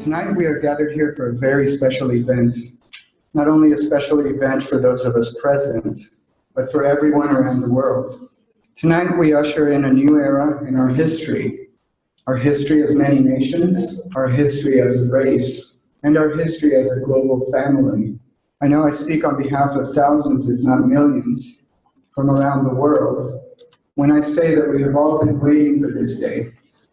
Tonight we are gathered here for a very special event. Not only a special event for those of us present, but for everyone around the world. Tonight we usher in a new era in our history as many nations, our history as a race, and our history as a global family. I know I speak on behalf of thousands, if not millions, from around the world when I say that we have all been waiting for this day.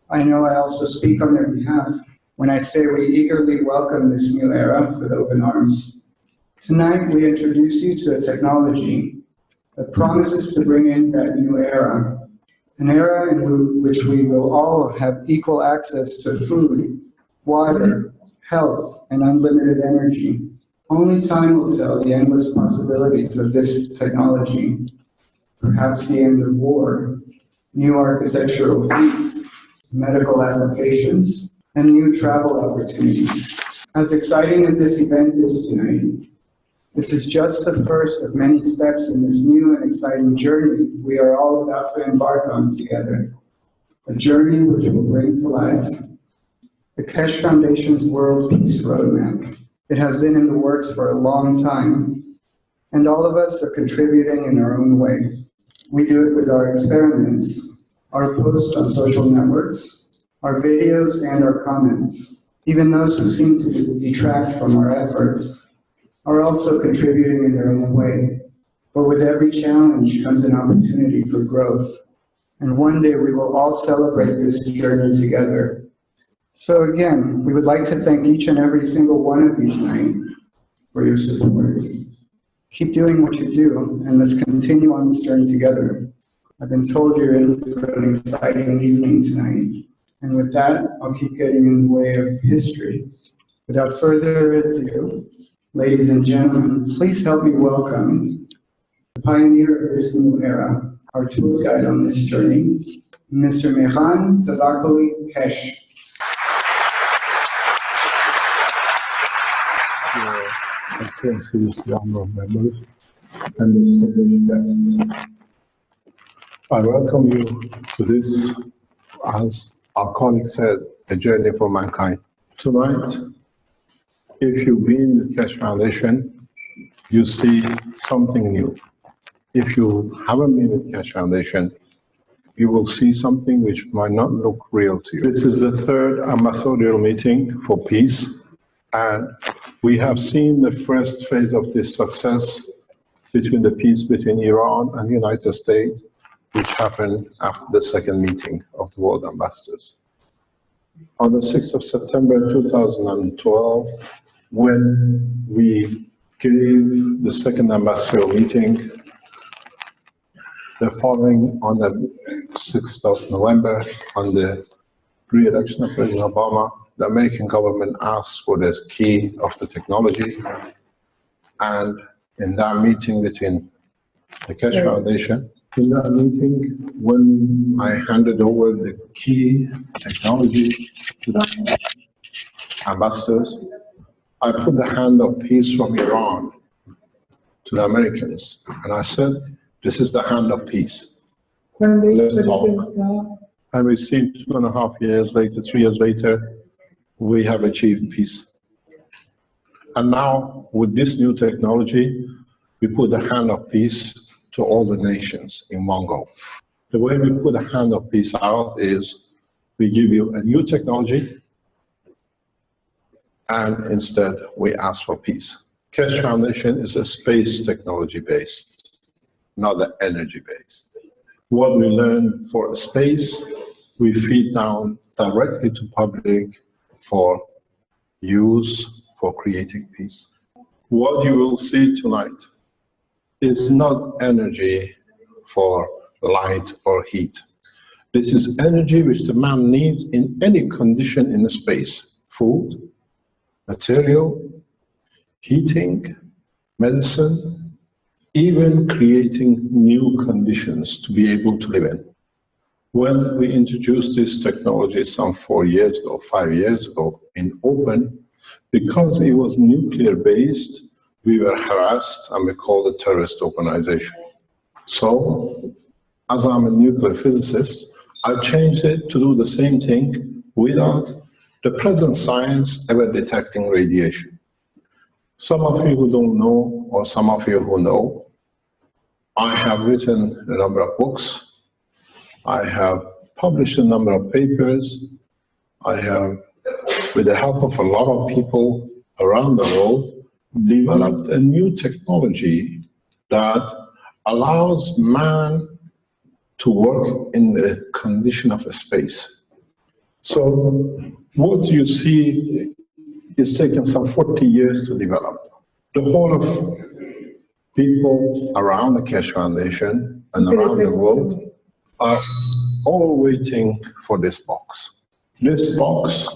I know I also speak on their behalf when I say we eagerly welcome this new era with open arms. Tonight we introduce you to a technology that promises to bring in that new era, an era in which we will all have equal access to food, water, health, and unlimited energy. Only time will tell the endless possibilities of this technology. Perhaps the end of war, new architectural feats, medical applications, and new travel opportunities. As exciting as this event is tonight, this is just the first of many steps in this new and exciting journey we are all about to embark on together. A journey which will bring to life the Keshe Foundation's World Peace Roadmap. It has been in the works for a long time, and all of us are contributing in our own way. We do it with our experiments, our posts on social networks, our videos, and our comments. Even those who seem to detract from our efforts are also contributing in their own way. For with every challenge comes an opportunity for growth. And one day we will all celebrate this journey together. So again, we would like to thank each and every single one of you tonight for your support. Keep doing what you do, and let's continue on this journey together. I've been told you're in for an exciting evening tonight. And with that, I'll keep getting in the way of history. Without further ado, ladies and gentlemen, please help me welcome the pioneer of this new era, our tour guide on this journey, Mr. Mehran Tabakali Keshe. Excellencies, the honorable members, and distinguished guests. I welcome you to this, as our colleague said, a journey for mankind. Tonight, if you've been with Keshe Foundation, you see something new. If you haven't been with Keshe Foundation, you will see something which might not look real to you. This is the third ambassadorial meeting for peace, and we have seen the first phase of this success between the peace between Iran and the United States, which happened after the second meeting of the world ambassadors. On the 6th of September 2012, when we gave the second ambassadorial meeting, the following on the 6th of November, on the re-election of President Obama, the American government asked for the key of the technology, and in that meeting between the Keshe Foundation, in that meeting, when I handed over the key technology to the ambassadors, I put the hand of peace from Iran to the Americans, and I said, this is the hand of peace. Let's talk. And we've seen 2.5 years later, 3 years later, we have achieved peace. And now, with this new technology, we put the hand of peace to all the nations in one go. The way we put the hand of peace out is we give you a new technology, and instead we ask for peace. Keshe Foundation is a space technology based, not the energy based. What we learn for space, we feed down directly to public for use for creating peace. What you will see tonight is not energy for light or heat. This is energy which the man needs in any condition in the space: food, material, heating, medicine, even creating new conditions to be able to live in. When we introduced this technology some 4 years ago, 5 years ago, in open, because it was nuclear based, we were harassed and we called it terrorist organization. So, as I'm a nuclear physicist, I changed it to do the same thing without the present science ever detecting radiation. Some of you who don't know, or some of you who know, I have written a number of books. I have published a number of papers. I have, with the help of a lot of people around the world, developed a new technology that allows man to work in the condition of a space. So what you see is taken some 40 years to develop. The whole of people around the Keshe Foundation and around the world are all waiting for this box. This box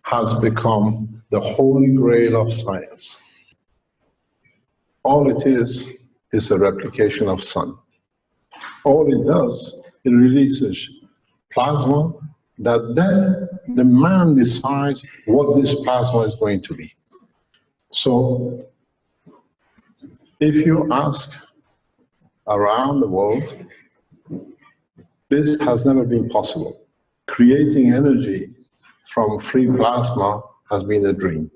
has become the holy grail of science. All it is a replication of sun. All it does, it releases plasma that then the man decides what this plasma is going to be. So if you ask around the world, this has never been possible. Creating energy from free plasma has been a dream.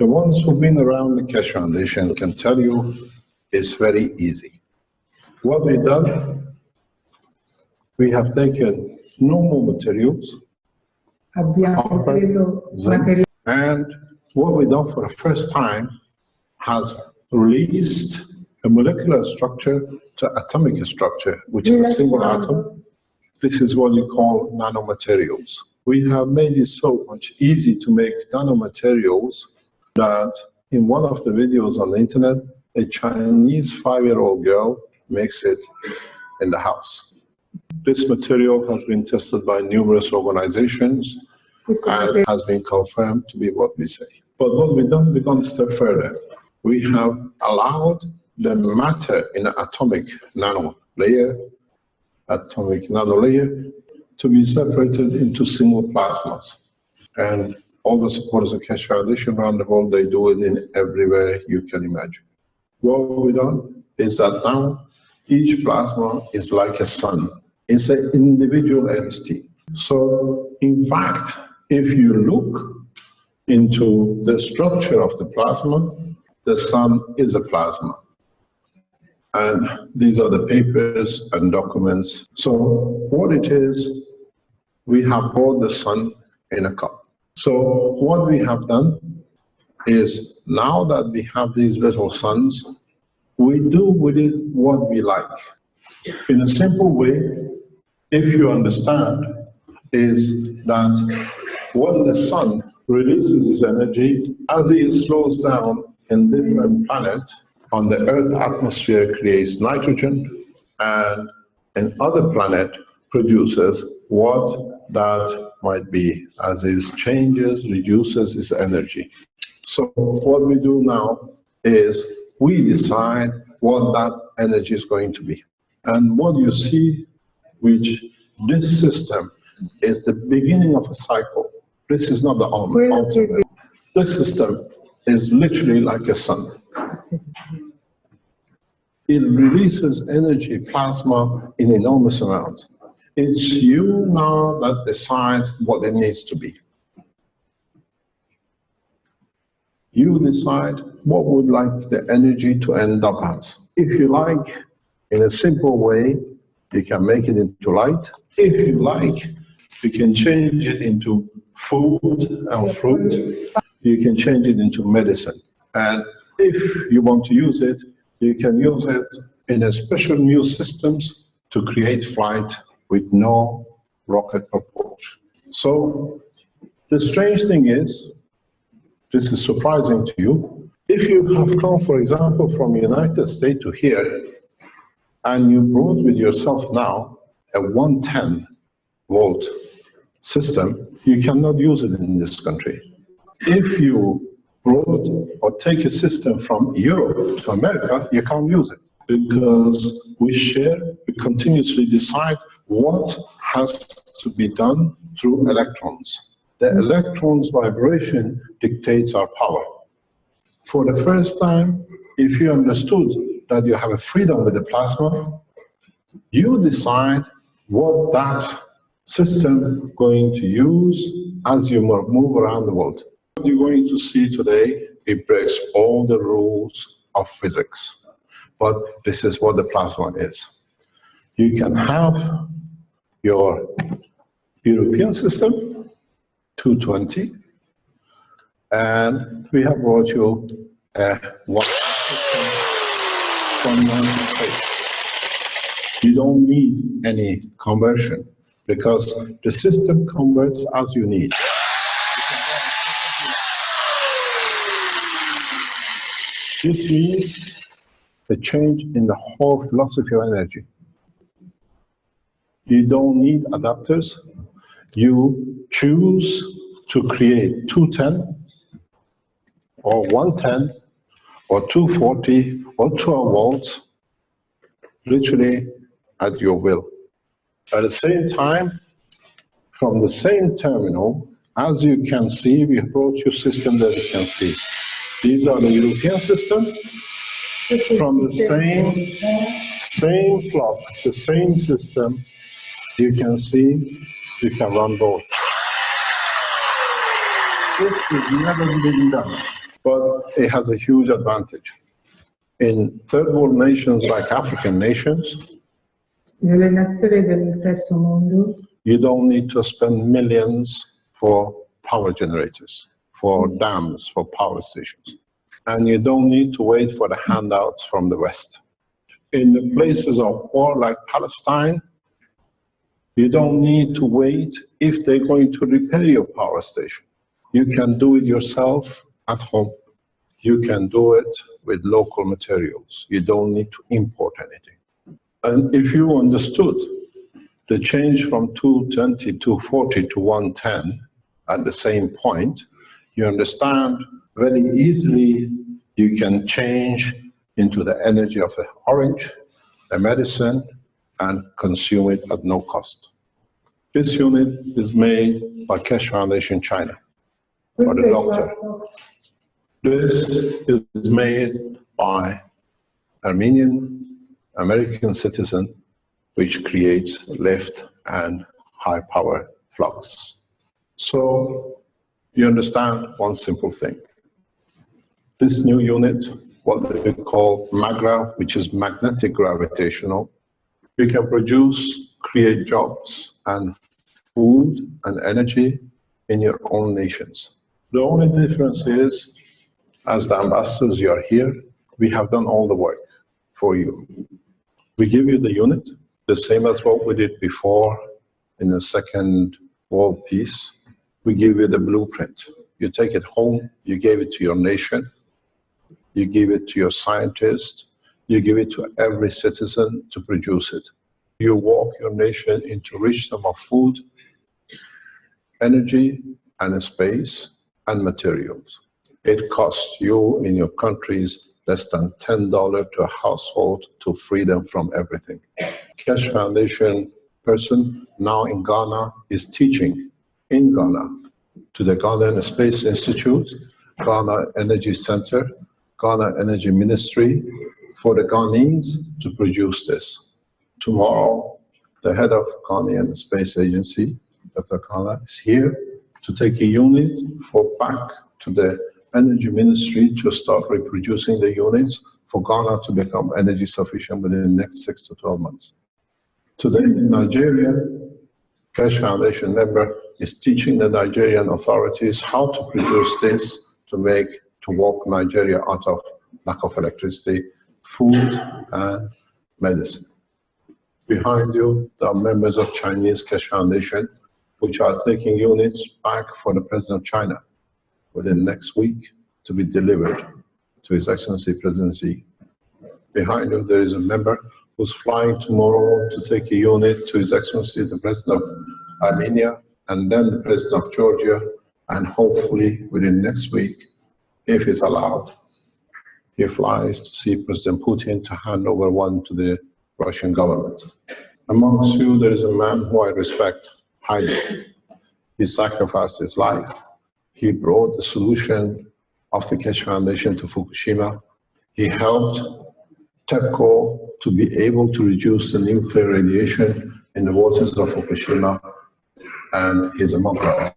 The ones who've been around the Keshe Foundation can tell you it's very easy. What we've done, we have taken normal materials, copper, zinc, and what we've done for the first time has released a molecular structure to atomic structure, which is a single atom. This is what you call nanomaterials. We have made it so much easy to make nanomaterials that in one of the videos on the internet, a Chinese 5-year-old girl makes it in the house. This material has been tested by numerous organizations and has been confirmed to be what we say. But what we've done, we've gone a step further. We have allowed the matter in an atomic nano layer to be separated into single plasmas. And all the supporters of Keshe Foundation around the world, they do it in everywhere you can imagine. What we've done is that now each plasma is like a sun. It's an individual entity. So in fact, if you look into the structure of the plasma, the sun is a plasma. And these are the papers and documents. So what it is, we have poured the sun in a cup. So what we have done is, now that we have these little suns, we do with it what we like. In a simple way, if you understand, is that when the sun releases its energy, as it slows down in different planets, on the Earth's atmosphere creates nitrogen, and an other planet produces what that might be, as it changes, reduces its energy. So what we do now is we decide what that energy is going to be. And what you see, which this system is the beginning of a cycle. This is not the ultimate. This system is literally like a sun. It releases energy, plasma, in enormous amounts. It's you now that decides what it needs to be. You decide what would like the energy to end up as. If you like, in a simple way, you can make it into light. If you like, you can change it into food and fruit. You can change it into medicine. And if you want to use it, you can use it in a special new systems to create flight with no rocket propulsion. So the strange thing is, this is surprising to you, if you have come, for example, from the United States to here, and you brought with yourself now a 110 volt system, you cannot use it in this country. If you brought or take a system from Europe to America, you can't use it, because we continuously decide what has to be done through electrons. The electron's vibration dictates our power. For the first time, if you understood that you have a freedom with the plasma, you decide what that system going to use as you move around the world. What you're going to see today, it breaks all the rules of physics. But this is what the plasma is. You can have your European system, 220, and we have brought you a one system from one space. You don't need any conversion because the system converts as you need. This means a change in the whole philosophy of energy. You don't need adapters. You choose to create 210 or 110 or 240 or 12 volts, literally at your will. At the same time, from the same terminal, as you can see, we brought you system that you can see. These are the European system. From the same clock, the same system, you can see, you can run both. This has never been done, but it has a huge advantage. In third world nations like African nations, nelle nazioni del terzo mondo, you don't need to spend millions for power generators, for dams, for power stations. And you don't need to wait for the handouts from the West. In the places of war like Palestine, you don't need to wait if they're going to repair your power station. You can do it yourself at home. You can do it with local materials. You don't need to import anything. And if you understood the change from 220, 240 to 110 at the same point, you understand very easily you can change into the energy of an orange, a medicine, and consume it at no cost. This unit is made by Keshe Foundation China, by the doctor. This is made by Armenian American citizen, which creates lift and high power flux. So you understand one simple thing. This new unit, what we call MAGRA, which is magnetic gravitational, we can produce, create jobs and food and energy in your own nations. The only difference is, as the ambassadors, you are here, we have done all the work for you. We give you the unit, the same as what we did before in the Second World Peace. We give you the blueprint. You take it home, you give it to your nation, you give it to your scientists, you give it to every citizen to produce it. You walk your nation into richness of food, energy, and space, and materials. It costs you in your countries less than $10 to a household to free them from everything. Keshe Foundation person now in Ghana is teaching in Ghana to the Ghana Space Institute, Ghana Energy Center, Ghana Energy Ministry, for the Ghanaians to produce this. Tomorrow, the head of Ghanaian Space Agency, Dr. Kala, is here to take a unit for back to the Energy Ministry to start reproducing the units for Ghana to become energy sufficient within the next 6 to 12 months. Today in Nigeria, Keshe Foundation member is teaching the Nigerian authorities how to produce this to walk Nigeria out of lack of electricity, food, and medicine. Behind you, there are members of Chinese Keshe Foundation, which are taking units back for the President of China within next week to be delivered to His Excellency President Xi. Behind you, there is a member who's flying tomorrow to take a unit to His Excellency the President of Armenia, and then the President of Georgia, and hopefully within next week, if he's allowed, he flies to see President Putin to hand over one to the Russian government. Amongst you, there is a man who I respect highly. He sacrificed his life. He brought the solution of the Keshe Foundation to Fukushima. He helped TEPCO to be able to reduce the nuclear radiation in the waters of Fukushima. and he's among us.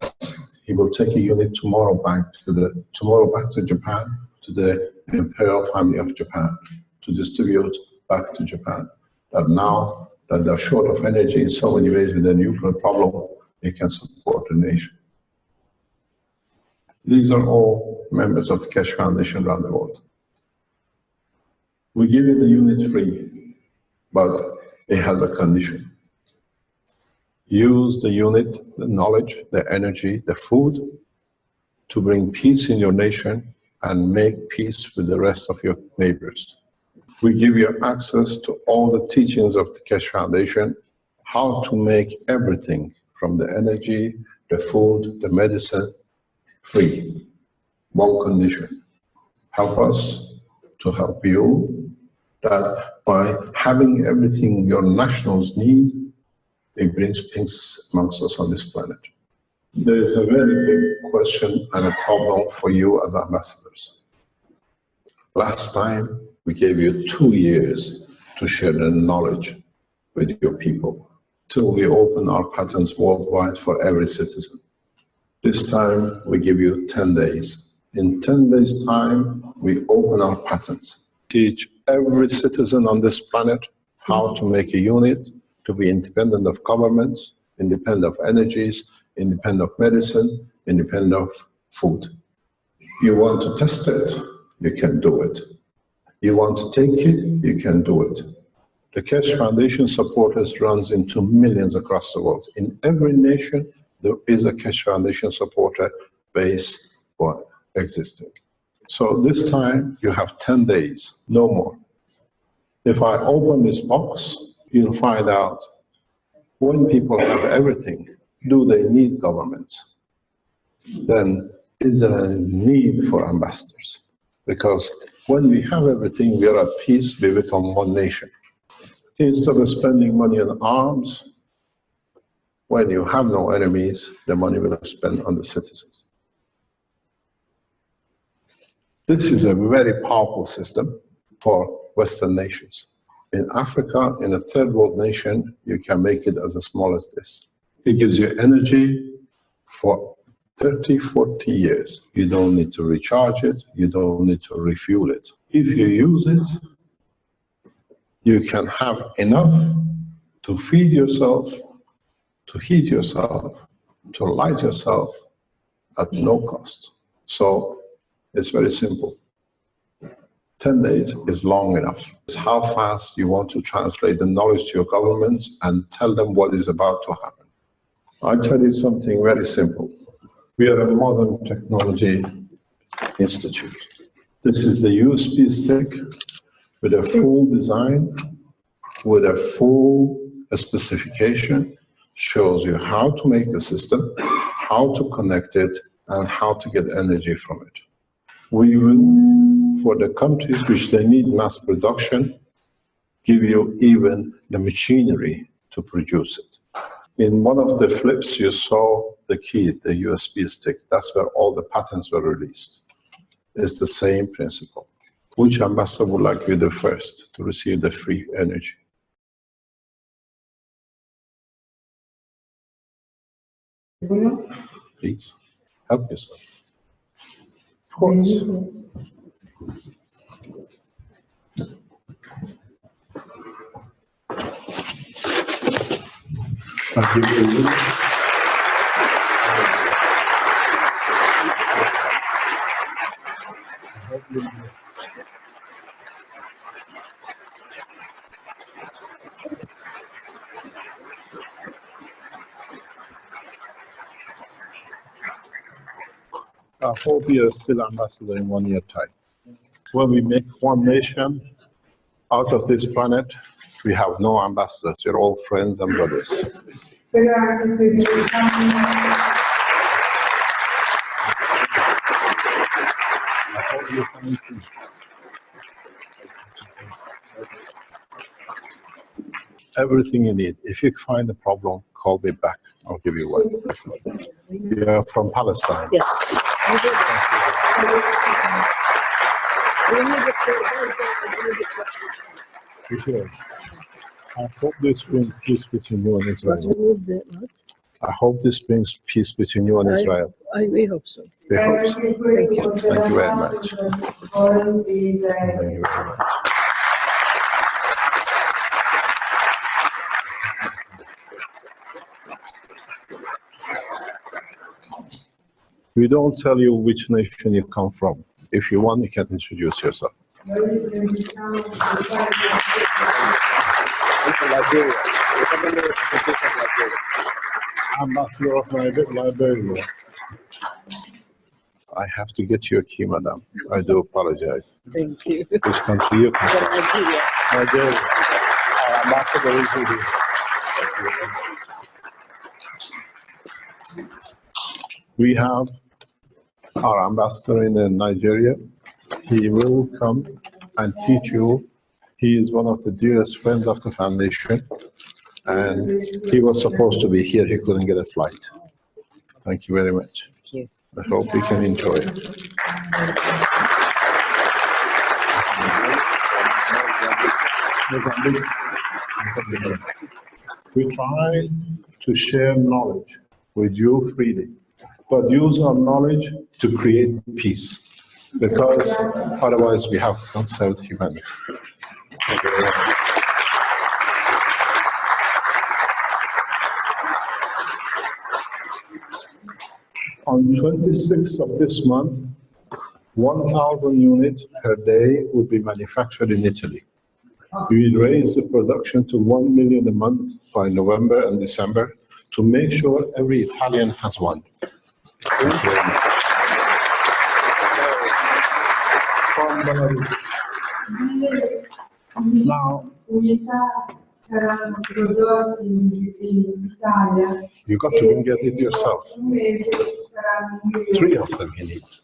He will take a unit tomorrow back to Japan, to the imperial family of Japan, to distribute back to Japan. That now that they're short of energy in so many ways with the nuclear problem, they can support the nation. These are all members of the Keshe Foundation around the world. We give you the unit free, but it has a condition. Use the unit, the knowledge, the energy, the food to bring peace in your nation and make peace with the rest of your neighbors. We give you access to all the teachings of the Keshe Foundation, how to make everything from the energy, the food, the medicine, free. One condition: help us to help you, that by having everything your nationals need, it brings peace amongst us on this planet. There is a very big question and a problem for you as ambassadors. Last time, we gave you 2 years to share the knowledge with your people, till we open our patents worldwide for every citizen. This time, we give you 10 days. In 10 days' time, we open our patents. Teach every citizen on this planet how to make a unit to be independent of governments, independent of energies, independent of medicine, independent of food. You want to test it, you can do it. You want to take it, you can do it. The Keshe Foundation supporters runs into millions across the world. In every nation, there is a Keshe Foundation supporter base for existing. So this time, you have 10 days, no more. If I open this box, you'll find out when people have everything, do they need governments? Then is there a need for ambassadors? Because when we have everything, we are at peace, we become one nation. Instead of spending money on arms, when you have no enemies, the money will be spent on the citizens. This is a very powerful system for Western nations. In Africa, in a third world nation, you can make it as small as this. It gives you energy for 30, 40 years. You don't need to recharge it, you don't need to refuel it. If you use it, you can have enough to feed yourself, to heat yourself, to light yourself at no cost. So it's very simple. 10 days is long enough. It's how fast you want to translate the knowledge to your governments and tell them what is about to happen. I'll tell you something very simple. We are a modern technology institute. This is the USB stick with a full design, with a full specification, shows you how to make the system, how to connect it, and how to get energy from it. We will, for the countries which they need mass production, give you even the machinery to produce it. In one of the flips, you saw the key, the USB stick. That's where all the patents were released. It's the same principle. Which ambassador would like to be the first to receive the free energy? Please, help yourself. Of course. I'll give you a link. I hope you're still ambassador in 1 year time. When we make one nation out of this planet, we have no ambassadors. You're all friends and brothers. Everything you need. If you find a problem, call me back. I'll give you one. You're from Palestine. Yes. Sure. I hope this will peace between you and Israel. I hope this brings peace between you and Israel. We hope so. We hope so. Thank you. Thank you very much. Thank you very much. We don't tell you which nation you come from. If you want, you can introduce yourself. Ambassador of Liberia. I have to get you a key, madam. I do apologize. Thank you. Which country you come from? Nigeria. Nigeria. Our ambassador is with you. We have our ambassador in Nigeria. He will come and teach you. He is one of the dearest friends of the foundation, and he was supposed to be here. He couldn't get a flight. Thank you very much. Thank you. I hope we can enjoy it. We try to share knowledge with you freely, but use our knowledge to create peace, because otherwise we have not served humanity. Thank you very much. On 26th of this month, 1,000 units per day will be manufactured in Italy. We will raise the production to 1 million a month by November and December to make sure every Italian has one. Thank you very much. Now, you got to get it yourself. 3 of them he needs.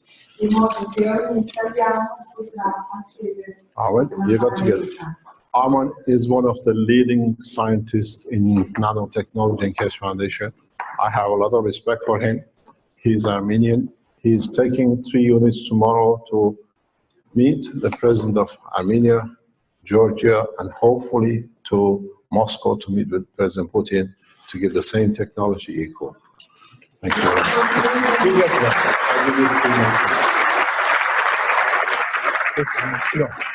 Arman, you got to get it. Arman is one of the leading scientists in nanotechnology and Keshe Foundation. I have a lot of respect for him. He's Armenian. He's taking 3 units tomorrow to meet the president of Armenia, Georgia, and hopefully to Moscow to meet with President Putin to get the same technology equal. Thank you very much.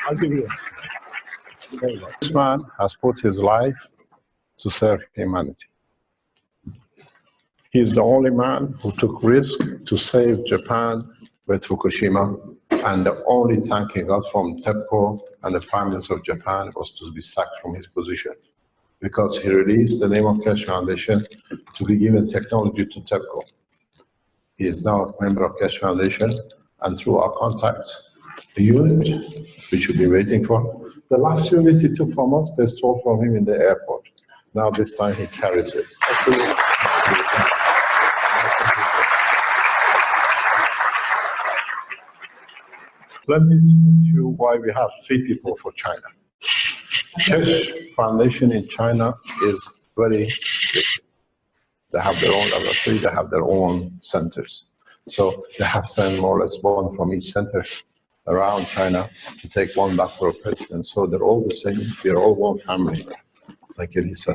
I'll give you. This man has put his life to serve humanity. He's the only man who took risk to save Japan with Fukushima, and the only thank he got from TEPCO and the Prime Minister of Japan was to be sacked from his position, because he released the name of Keshe Foundation to be given technology to TEPCO. He is now a member of Keshe Foundation, and through our contacts, the unit, which we'll be waiting for, the last unit he took from us, they stole from him in the airport. Now this time he carries it. Let me explain to you why we have 3 people for China. Keshe Foundation in China is very big. They have their own laboratory, they have their own centers. So they have sent more or less 1 from each center around China to take 1 back for a president. So they're all the same. We are all one family. Thank you, Lisa.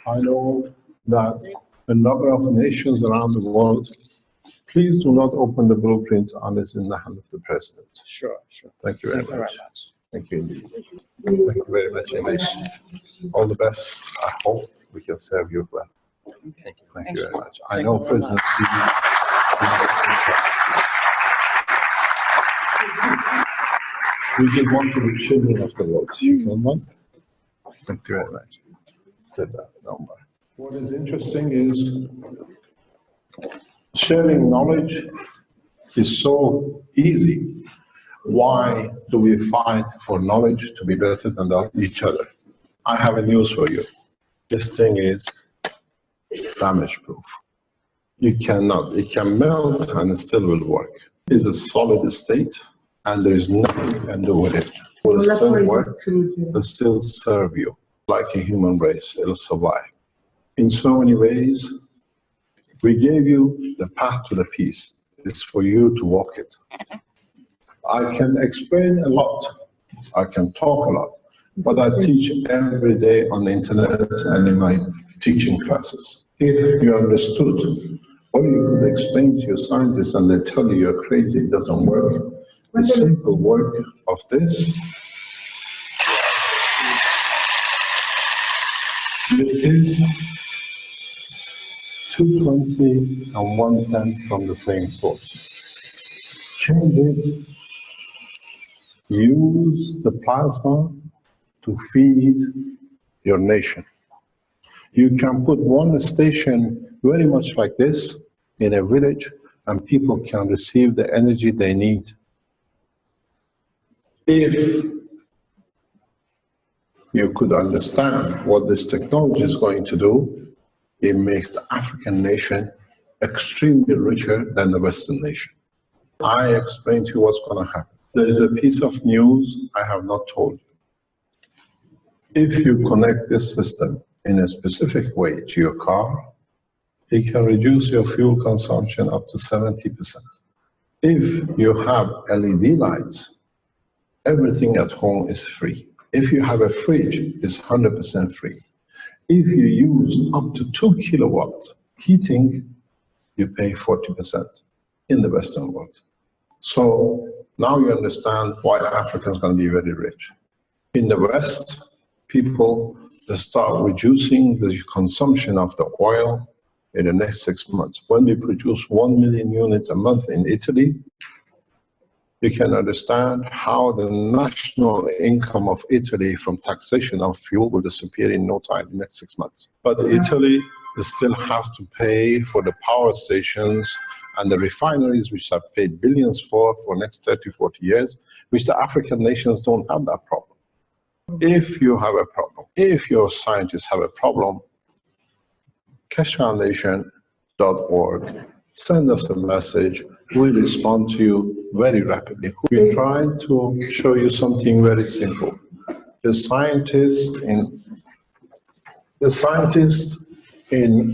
I know that a number of nations around the world, please do not open the blueprint unless in the hand of the president. Sure. Thank you very much. Thank you indeed. Thank you very much indeed. All the best. I hope we can serve you well. Thank you very much. I know President Xi. We give one to the children of the world. You can one? Thank you very much. Said that number. What is interesting is sharing knowledge is so easy. Why do we fight for knowledge to be better than each other? I have a news for you. This thing is damage proof. You cannot, it can melt and it still will work. It's a solid state and there is nothing you can do with it. It will still work, it will still serve you. Like a human race, it'll survive. In so many ways, we gave you the path to the peace. It's for you to walk it. I can explain a lot, I can talk a lot, but I teach every day on the internet and in my teaching classes. If you understood, or you could explain to your scientists and they tell you you're crazy, it doesn't work. The simple work of this is 220 and 110 from the same source. Change it, use the plasma to feed your nation. You can put one station very much like this in a village and people can receive the energy they need. If you could understand what this technology is going to do, it makes the African nation extremely richer than the Western nation. I explain to you what's going to happen. There is a piece of news I have not told you. If you connect this system in a specific way to your car, it can reduce your fuel consumption up to 70%. If you have LED lights, everything at home is free. If you have a fridge, it's 100% free. If you use up to 2 kilowatt heating, you pay 40% in the Western world. So now you understand why Africa is going to be very rich. In the West, people start reducing the consumption of the oil in the next 6 months. When we produce 1 million units a month in Italy, you can understand how the national income of Italy from taxation of fuel will disappear in no time, in the next 6 months. But Italy still has to pay for the power stations and the refineries, which have paid billions for next 30, 40 years, which the African nations don't have that problem. If you have a problem, if your scientists have a problem, keshefoundation.org, send us a message, we'll respond to you very rapidly. We're trying to show you something very simple. The scientists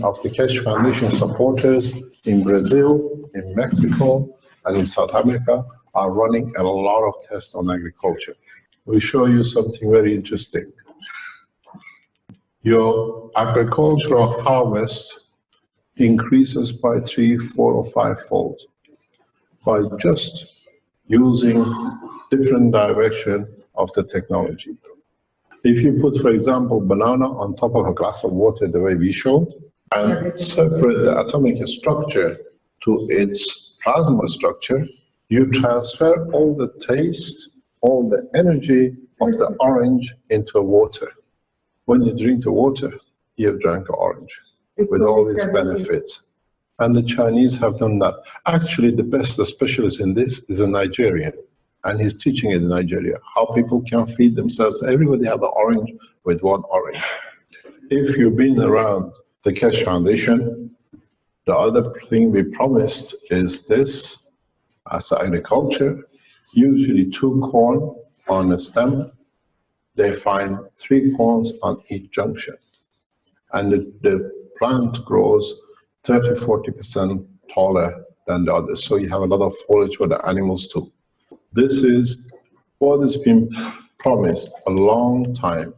of the Keshe Foundation supporters in Brazil, in Mexico, and in South America are running a lot of tests on agriculture. We show you something very interesting. Your agricultural harvest increases by 3, 4, or 5-fold by just using different direction of the technology. If you put, for example, banana on top of a glass of water the way we showed, and separate the atomic structure to its plasma structure, you transfer all the taste, all the energy of the orange into water. When you drink the water, you have drank orange with all its benefits. And the Chinese have done that. Actually, the best specialist in this is a Nigerian, and he's teaching it in Nigeria, how people can feed themselves. Everybody have an orange with one orange. If you've been around the Keshe Foundation, the other thing we promised is this, as agriculture, usually 2 corn on a stem, they find 3 corns on each junction. And the plant grows 30–40% taller than the others. So you have a lot of foliage for the animals too. This is what has been promised a long time.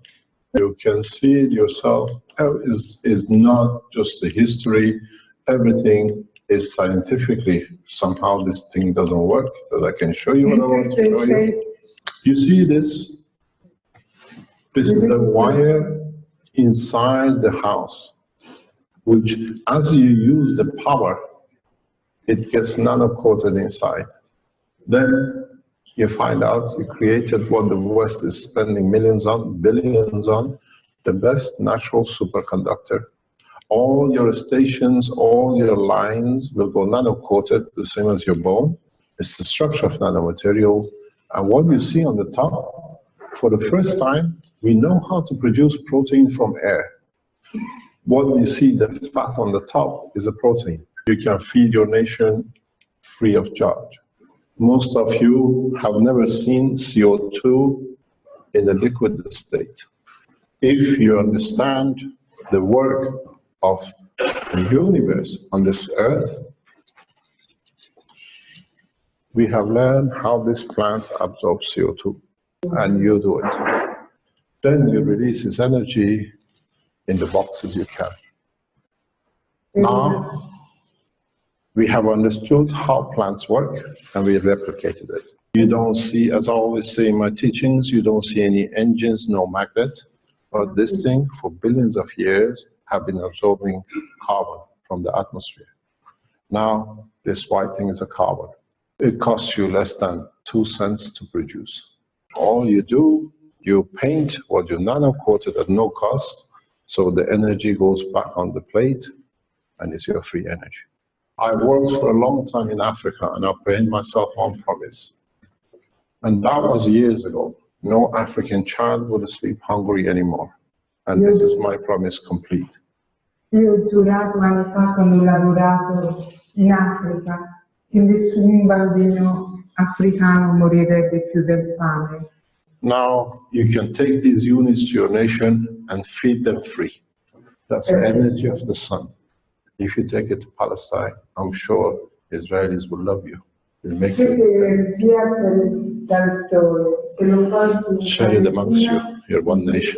You can see it yourself. Is not just a history. Everything is scientifically. Somehow this thing doesn't work, but I can show you what I want to show you. You see this? This is a wire inside the house, which as you use the power, it gets nano-coated inside. Then you find out you created what the West is spending millions on, billions on, the best natural superconductor. All your stations, all your lines will go nano-coated, the same as your bone. It's the structure of nanomaterial. And what you see on the top, for the first time, we know how to produce protein from air. What you see, the fat on the top, is a protein. You can feed your nation free of charge. Most of you have never seen CO2 in the liquid state. If you understand the work of the universe on this earth, We have learned how this plant absorbs CO2, and you do it. Then you release this energy in the boxes you carry. Now, we have understood how plants work, and we have replicated it. You don't see, as I always say in my teachings, you don't see any engines, no magnet, but this thing for billions of years have been absorbing carbon from the atmosphere. Now, this white thing is a carbon. It costs you less than 2 cents to produce. All you do, you paint what you nano-coated at no cost, so the energy goes back on the plate, and it's your free energy. I worked for a long time in Africa, and I paid myself on promise. And that was years ago. No African child would sleep hungry anymore. And this is my promise complete. Io ho giurato anni fa quando ho lavorato in Africa che nessun bambino africano morirebbe più del fame. Now you can take these units to your nation and feed them free. That's the energy of the sun. If you take it to Palestine, I'm sure Israelis will love you. They'll make you. Share it amongst you. You're one nation.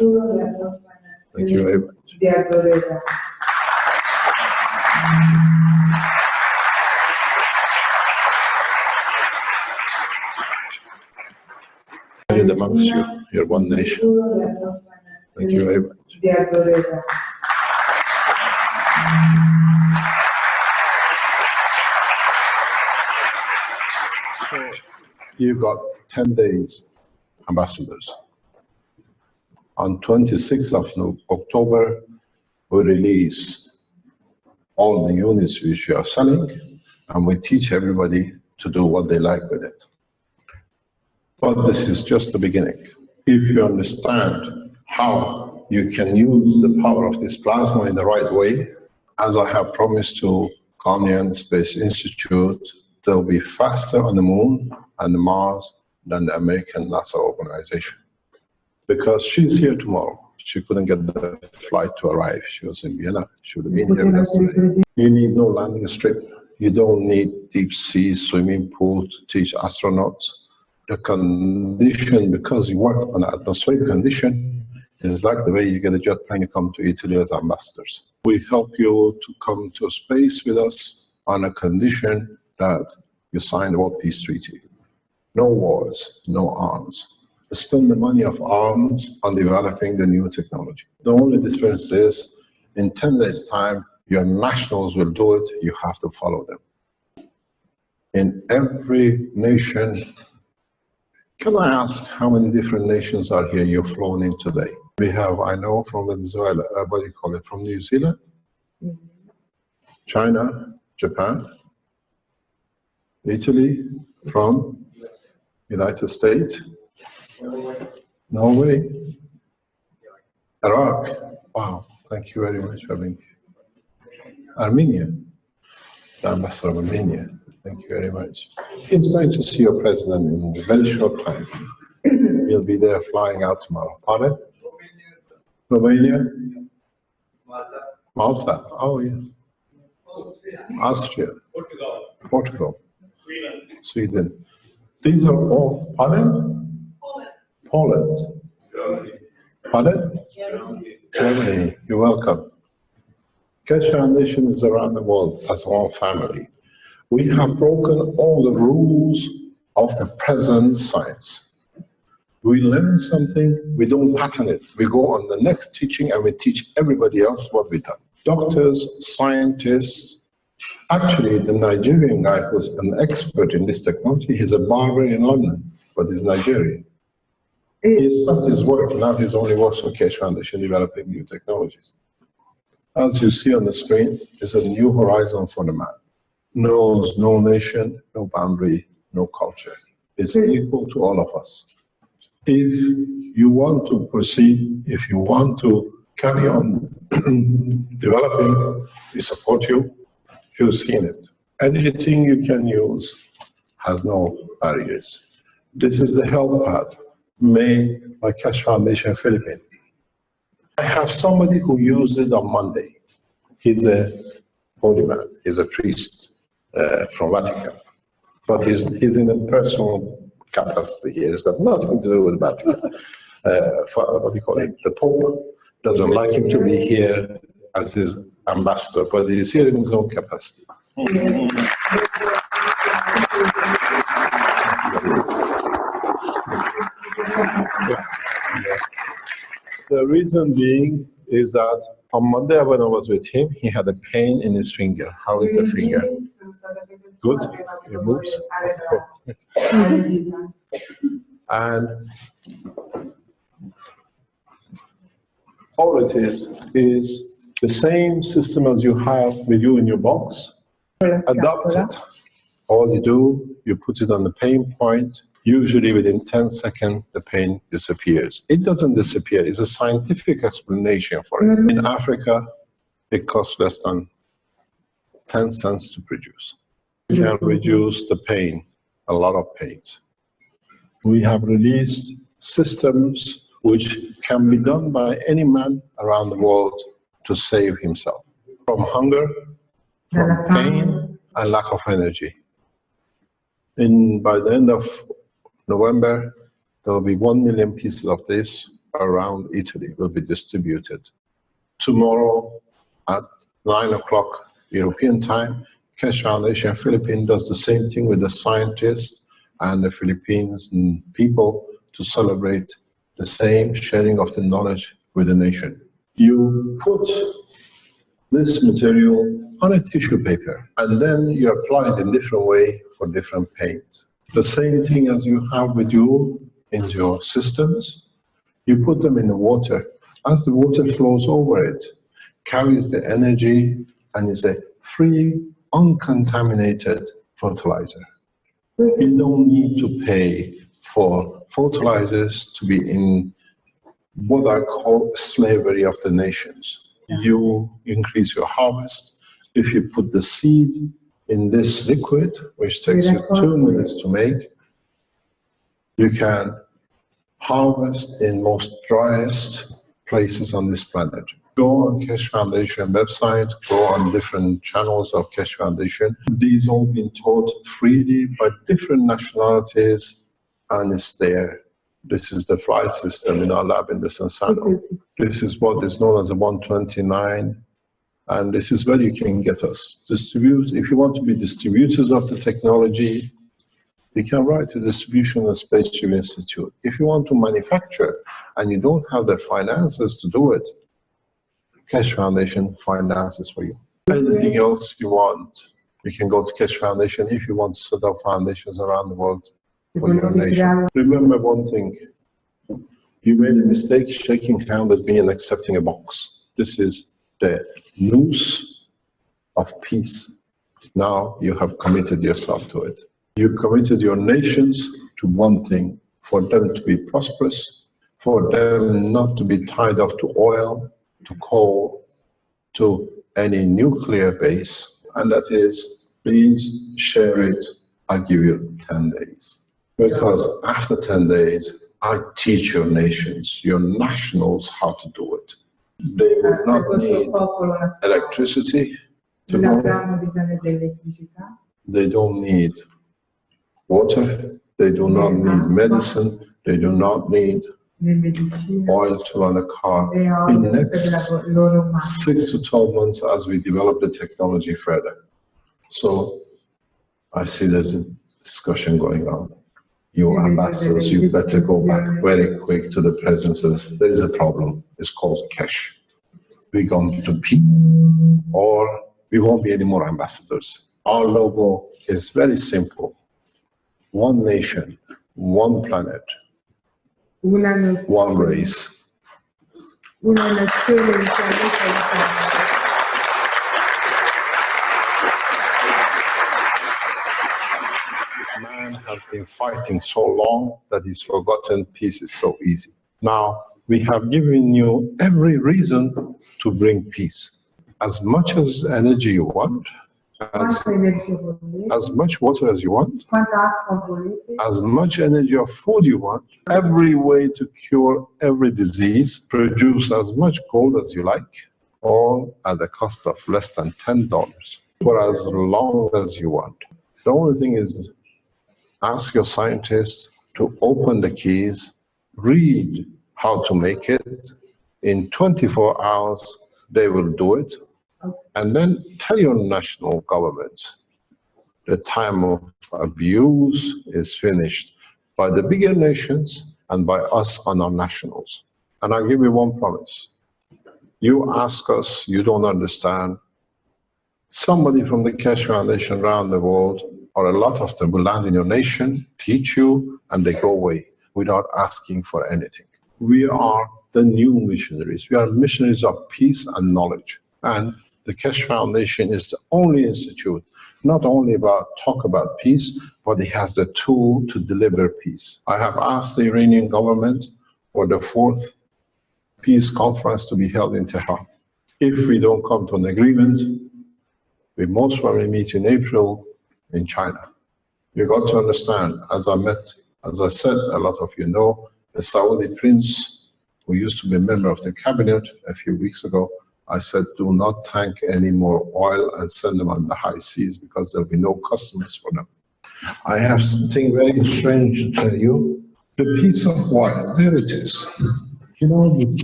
Thank you very much. Share it amongst you. You're one nation. Thank you very much. You've got 10 days, ambassadors. On 26th of October, we release all the units which we are selling, and we teach everybody to do what they like with it. But this is just the beginning. If you understand how you can use the power of this plasma in the right way, as I have promised to Ghanaian Space Institute, they'll be faster on the moon and the Mars than the American NASA organization. Because she's here tomorrow. She couldn't get the flight to arrive. She was in Vienna. She would have been here with us today. You need no landing strip. You don't need deep sea swimming pool to teach astronauts. The condition, because you work on an atmospheric condition, is like the way you get a jet plane, you come to Italy as ambassadors. We help you to come to space with us on a condition that you sign the World Peace Treaty. No wars, no arms. Spend the money of arms on developing the new technology. The only difference is, in 10 days' time, your nationals will do it, you have to follow them. In every nation, can I ask how many different nations are here you've flown in today? We have, I know, from Venezuela, what do you call it, from New Zealand, China, Japan, Italy, from United States, Norway, Iraq. Wow, thank you very much for being here. Armenia, the ambassador of Armenia, thank you very much. He's going to see your president in a very short time. He'll be there flying out tomorrow. Pardon? Romania? Malta. Oh, yes. Austria. Portugal. Sweden. These are all, pardon? Poland. Pardon? Germany. You're welcome. Keshe Foundation is around the world as one family. We have broken all the rules of the present science. We learn something, we don't pattern it. We go on the next teaching and we teach everybody else what we've done. Doctors, scientists. Actually, the Nigerian guy who's an expert in this technology, he's a barber in London, but he's Nigerian. He stopped his work, now he only works for Keshe Foundation developing new technologies. As you see on the screen, is a new horizon for the man. Knows no nation, no boundary, no culture. It's equal to all of us. If you want to proceed, if you want to carry on developing, we support you. You've seen it. Anything you can use has no barriers. This is the health pad made by Keshe Foundation Philippines. I have somebody who used it on Monday. He's a holy man, he's a priest from Vatican. But he's in a personal capacity here. It's got nothing to do with Vatican. What do you call it? The Pope doesn't like him to be here as his ambassador, but he's here in his own capacity. The reason being is that on Monday when I was with him, he had a pain in his finger. How is the finger? Good? It moves? And all it is the same system as you have with you in your box. Adopt it. All you do, you put it on the pain point. Usually within 10 seconds, the pain disappears. It doesn't disappear. It's a scientific explanation for it. In Africa, it costs less than 10 cents to produce. You can reduce the pain, a lot of pains. We have released systems which can be done by any man around the world to save himself from hunger, from pain, and lack of energy. By the end of November, there will be 1 million pieces of this around Italy will be distributed. Tomorrow at 9 o'clock European time, Keshe Foundation Philippines does the same thing with the scientists and the Philippines and people to celebrate the same sharing of the knowledge with the nation. You put this material on a tissue paper and then you apply it in different way for different pains. The same thing as you have with you in your systems, you put them in the water. As the water flows over it, carries the energy and is a free, uncontaminated fertilizer. You don't need to pay for fertilizers to be in what I call slavery of the nations. You increase your harvest. If you put the seed in this liquid, which takes you 2 minutes to make, you can harvest in most driest places on this planet. Go on Keshe Foundation website, go on different channels of Keshe Foundation. These all been taught freely by different nationalities, and it's there. This is the flight system in our lab in the Sansano. This is what is known as a 129, and this is where you can get us. Distribute, if you want to be distributors of the technology, you can write to Distribution and Spaceship Institute. If you want to manufacture and you don't have the finances to do it, Keshe Foundation finances for you. Anything else you want, you can go to Keshe Foundation if you want to set up foundations around the world for your nation. Remember one thing, you made a mistake shaking hands with me and accepting a box. This is the noose of peace. Now you have committed yourself to it. You committed your nations to one thing, for them to be prosperous, for them not to be tied up to oil, to coal, to any nuclear base, and that is, please share it, I'll give you 10 days. Because after 10 days, I teach your nations, your nationals, how to do it. They will not need electricity to go. They don't need water, they do not need medicine, they do not need oil to run a car. In the next 6 to 12 months as we develop the technology further. So I see there's a discussion going on. You ambassadors, you better go back very quick to the presidencies. There is a problem. It's called Keshe. We're going to peace, or we won't be any more ambassadors. Our logo is very simple. One nation, one planet, one race. Man has been fighting so long that he's forgotten peace is so easy. Now, we have given you every reason to bring peace. As much as energy you want, as much water as you want, as much energy of food you want, every way to cure every disease, produce as much gold as you like, all at the cost of less than $10 for as long as you want. The only thing is Ask your scientists to open the keys, read how to make it. In 24 hours, they will do it. And then tell your national governments the time of abuse is finished by the bigger nations and by us and our nationals. And I'll give you one promise. You ask us, you don't understand, somebody from the Keshe Foundation around the world, or a lot of them will land in your nation, teach you, and they go away without asking for anything. We are the new missionaries. We are missionaries of peace and knowledge. And the Keshe Foundation is the only institute, not only talk about peace, but it has the tool to deliver peace. I have asked the Iranian government for the 4th peace conference to be held in Tehran. If we don't come to an agreement, we most probably meet in April in China. You got to understand, as I said, a lot of you know, the Saudi prince who used to be a member of the cabinet a few weeks ago, I said, do not tank any more oil and send them on the high seas because there'll be no customers for them. I have something very strange to tell you. The piece of wire, there it is. You know this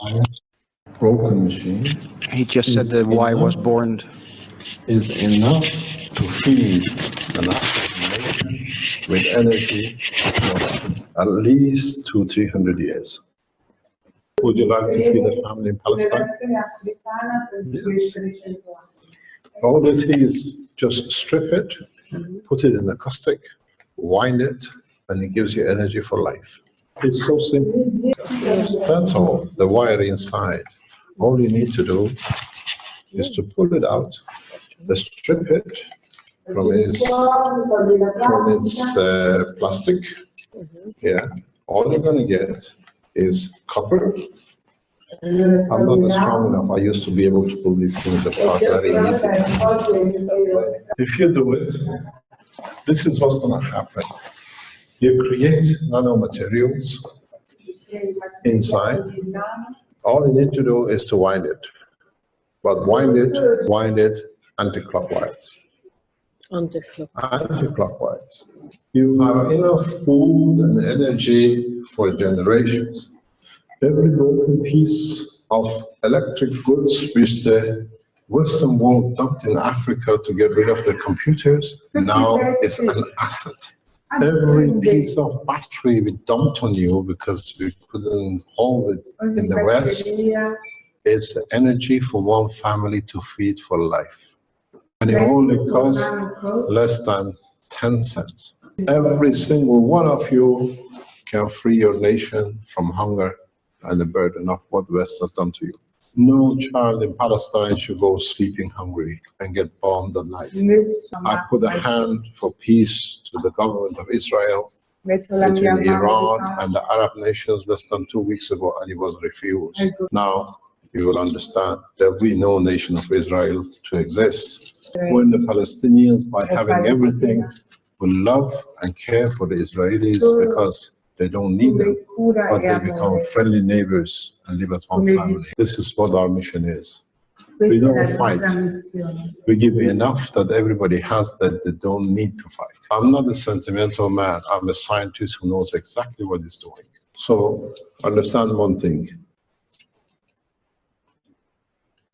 wire, broken machine. He just said the why was born. Is enough to feed an African nation with energy for at least 200-300 years. Would you like to feed a family in Palestine? Yes. All it is, just strip it, put it in a caustic, wind it, and it gives you energy for life. It's so simple. That's all. The wire inside. All you need to do is to pull it out, strip it from its plastic. Yeah. All you're going to get is copper. I'm not strong enough. I used to be able to pull these things apart very easily. If you do it, this is what's going to happen. You create nanomaterials inside. All you need to do is to wind it. But wind it anti-clockwise. Anti-clockwise. You have enough food and energy for generations. Every broken piece of electric goods which the Western world dumped in Africa to get rid of the computers now is an asset. Every piece of battery we dumped on you because we couldn't hold it in the West is energy for one family to feed for life. And it only costs less than 10 cents. Every single one of you can free your nation from hunger and the burden of what the West has done to you. No child in Palestine should go sleeping hungry and get bombed at night. I put a hand for peace to the government of Israel between Iran and the Arab nations less than 2 weeks ago, and it was refused. Now you will understand there will be no nation of Israel to exist when the Palestinians, by having everything, will love and care for the Israelis because they don't need them, but they become friendly neighbors and live as one family. This is what our mission is. We don't fight. We give enough that everybody has that they don't need to fight. I'm not a sentimental man. I'm a scientist who knows exactly what he's doing. So understand one thing.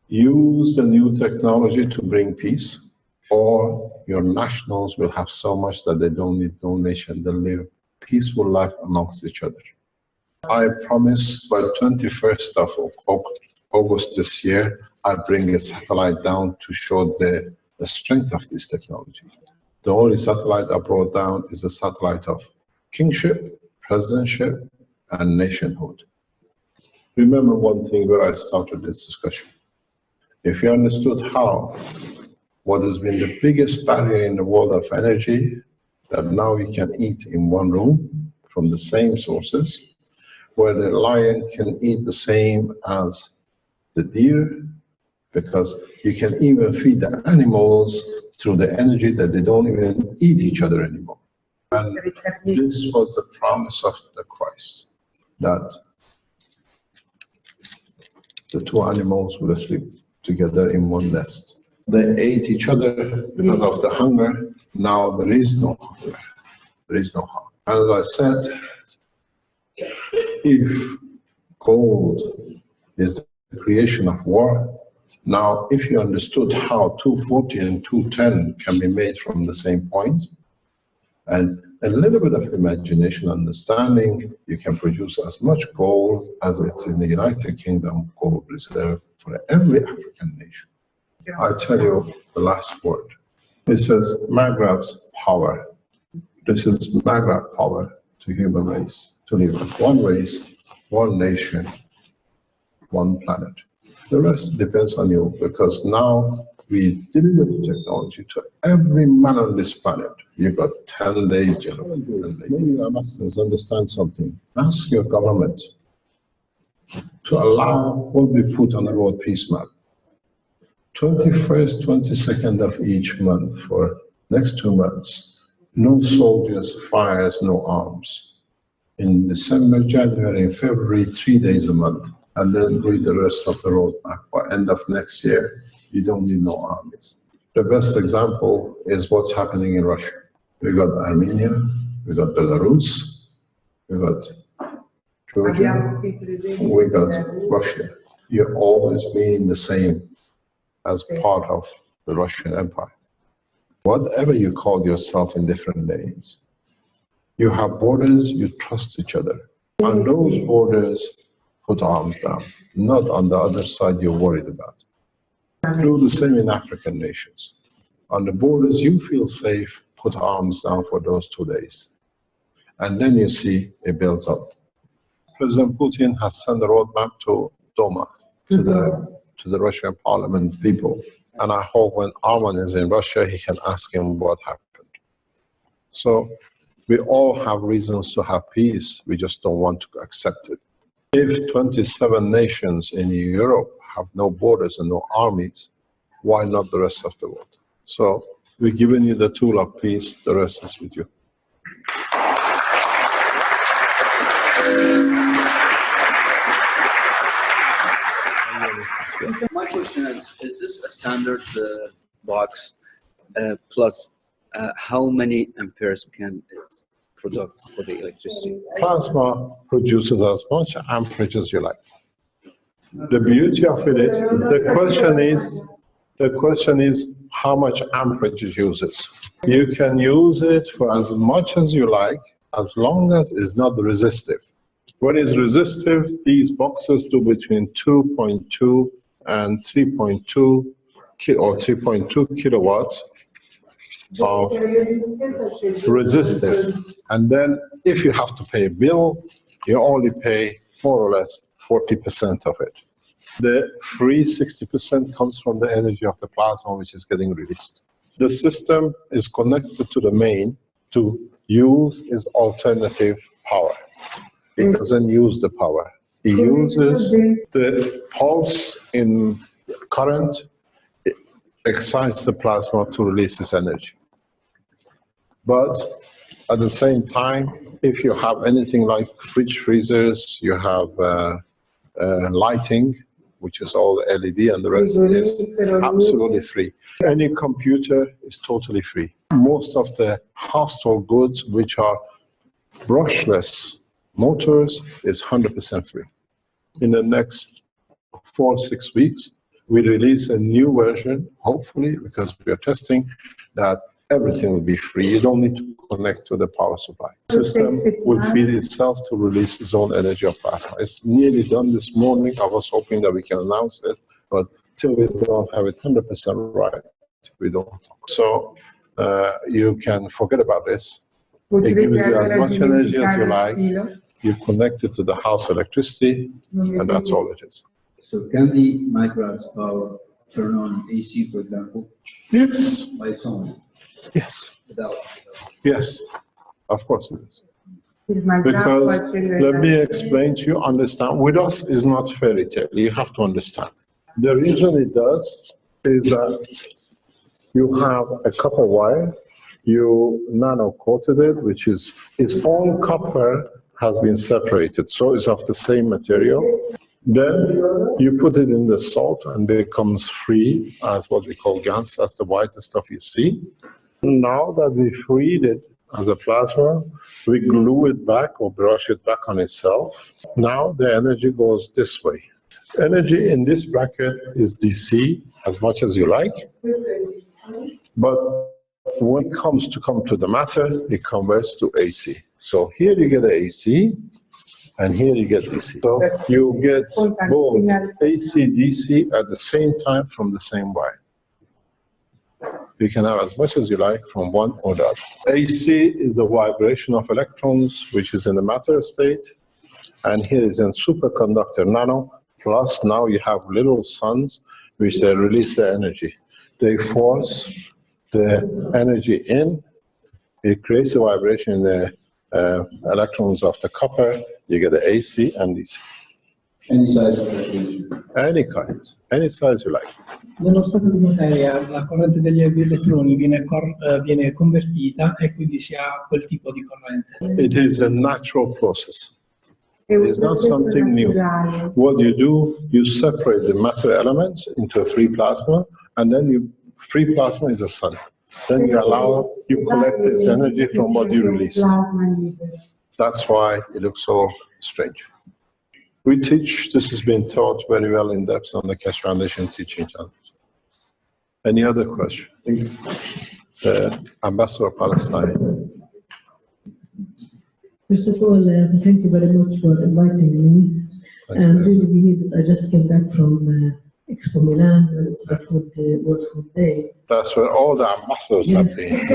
Use the new technology to bring peace, or your nationals will have so much that they don't need no nation. They'll live peaceful life amongst each other. I promise by 21st of August this year, I bring a satellite down to show the strength of this technology. The only satellite I brought down is a satellite of kingship, presidentship, and nationhood. Remember one thing where I started this discussion. If you understood what has been the biggest barrier in the world of energy, that now you can eat in one room from the same sources, where the lion can eat the same as the deer, because you can even feed the animals through the energy that they don't even eat each other anymore. And this was the promise of the Christ, that the two animals will sleep together in one nest. They ate each other because of the hunger. Now there is no hunger. There is no hunger. And as I said, if gold is the creation of war, now if you understood how 240 and 210 can be made from the same point, and a little bit of imagination, understanding, you can produce as much gold as it's in the United Kingdom gold reserve for every African nation. I tell you the last word. It says Maghreb's power. This is Maghreb power to human race, to live with one race, one nation, one planet. The rest depends on you, because now we deliver the technology to every man on this planet. You've got 10 days, gentlemen. Maybe I must understand something. Ask your government to allow what we put on the world peace map. 21st, 22nd of each month for next 2 months. No soldiers, fires, no arms. In December, January, and February, 3 days a month. And then read the rest of the roadmap. By end of next year, you don't need no armies. The best example is what's happening in Russia. We got Armenia, we got Belarus, we got Georgia, we got Russia. You've always been the same as part of the Russian Empire. Whatever you call yourself in different names, you have borders, you trust each other. On those borders, put arms down, not on the other side you're worried about. Do the same in African nations. On the borders you feel safe, put arms down for those 2 days. And then you see it builds up. President Putin has sent a roadmap to Duma, to the Russian parliament people. And I hope when Arman is in Russia, he can ask him what happened. So we all have reasons to have peace, we just don't want to accept it. If 27 nations in Europe have no borders and no armies, why not the rest of the world? So we're giving you the tool of peace, the rest is with you. My question is this a standard box plus how many amperes can it produce for the electricity? Plasma produces as much amperage as you like. The beauty of it is, the question is how much amperage it uses. You can use it for as much as you like, as long as it's not resistive. When it's resistive, these boxes do between 2.2 and 3.2 or 3.2 kilowatts of resistive. And then if you have to pay a bill, you only pay more or less 40% of it. The free 60% comes from the energy of the plasma, which is getting released. The system is connected to the main to use its alternative power. It doesn't use the power. It uses the pulse in current, it excites the plasma to release its energy. But at the same time, if you have anything like fridge freezers, you have lighting, which is all LED, and the rest is absolutely free. Any computer is totally free. Most of the household goods, which are brushless motors, is 100% free. In the next 4 or 6 weeks, we release a new version, hopefully, because we are testing, that everything will be free. You don't need to connect to the power supply. The system will feed itself to release its own energy of plasma. It's nearly done this morning. I was hoping that we can announce it, but till we don't have it 100% right, we don't talk. So you can forget about this. It gives you as much energy as you like. You connect it to the house electricity, and that's all it is. So can the microwave power turn on AC, for example? Yes. By its own? Yes. Without. Yes. Of course it is. Because let me explain to you, understand, with us is not fairy tale. You have to understand. The reason it does is that you have a copper wire, you nano-coated it, which is, its own copper has been separated, so it's of the same material. Then you put it in the salt and it becomes free as what we call gas. That's the whitest stuff you see. Now that we freed it as a plasma, we glue it back or brush it back on itself. Now the energy goes this way. Energy in this bracket is DC as much as you like, but when it comes to the matter, it converts to AC. So here you get the AC, and here you get DC. So you get both AC, DC at the same time from the same wire. You can have as much as you like from one or the other. AC is the vibration of electrons, which is in the matter state, and here is in superconductor nano, plus now you have little suns, which they release the energy. They force the energy in, it creates a vibration in the electrons of the copper, you get the AC and DC. Any size of electrode? Any kind, any size you like. Nello stato di materia la corrente degli elettroni viene convertita e quindi si ha quel tipo di corrente. It is a natural process. It is not something new. What you do, you separate the matter elements into a free plasma, and then free plasma is a sun. Then you collect this energy from what you released. That's why it looks so strange. We teach, this has been taught very well in depth on the Keshe Foundation teaching channel. Any other question? Ambassador of Palestine. First of all, thank you very much for inviting me. And really, we needed, I just came back from Expo Milan, and it's the World Food Day. That's where all the ambassadors have been.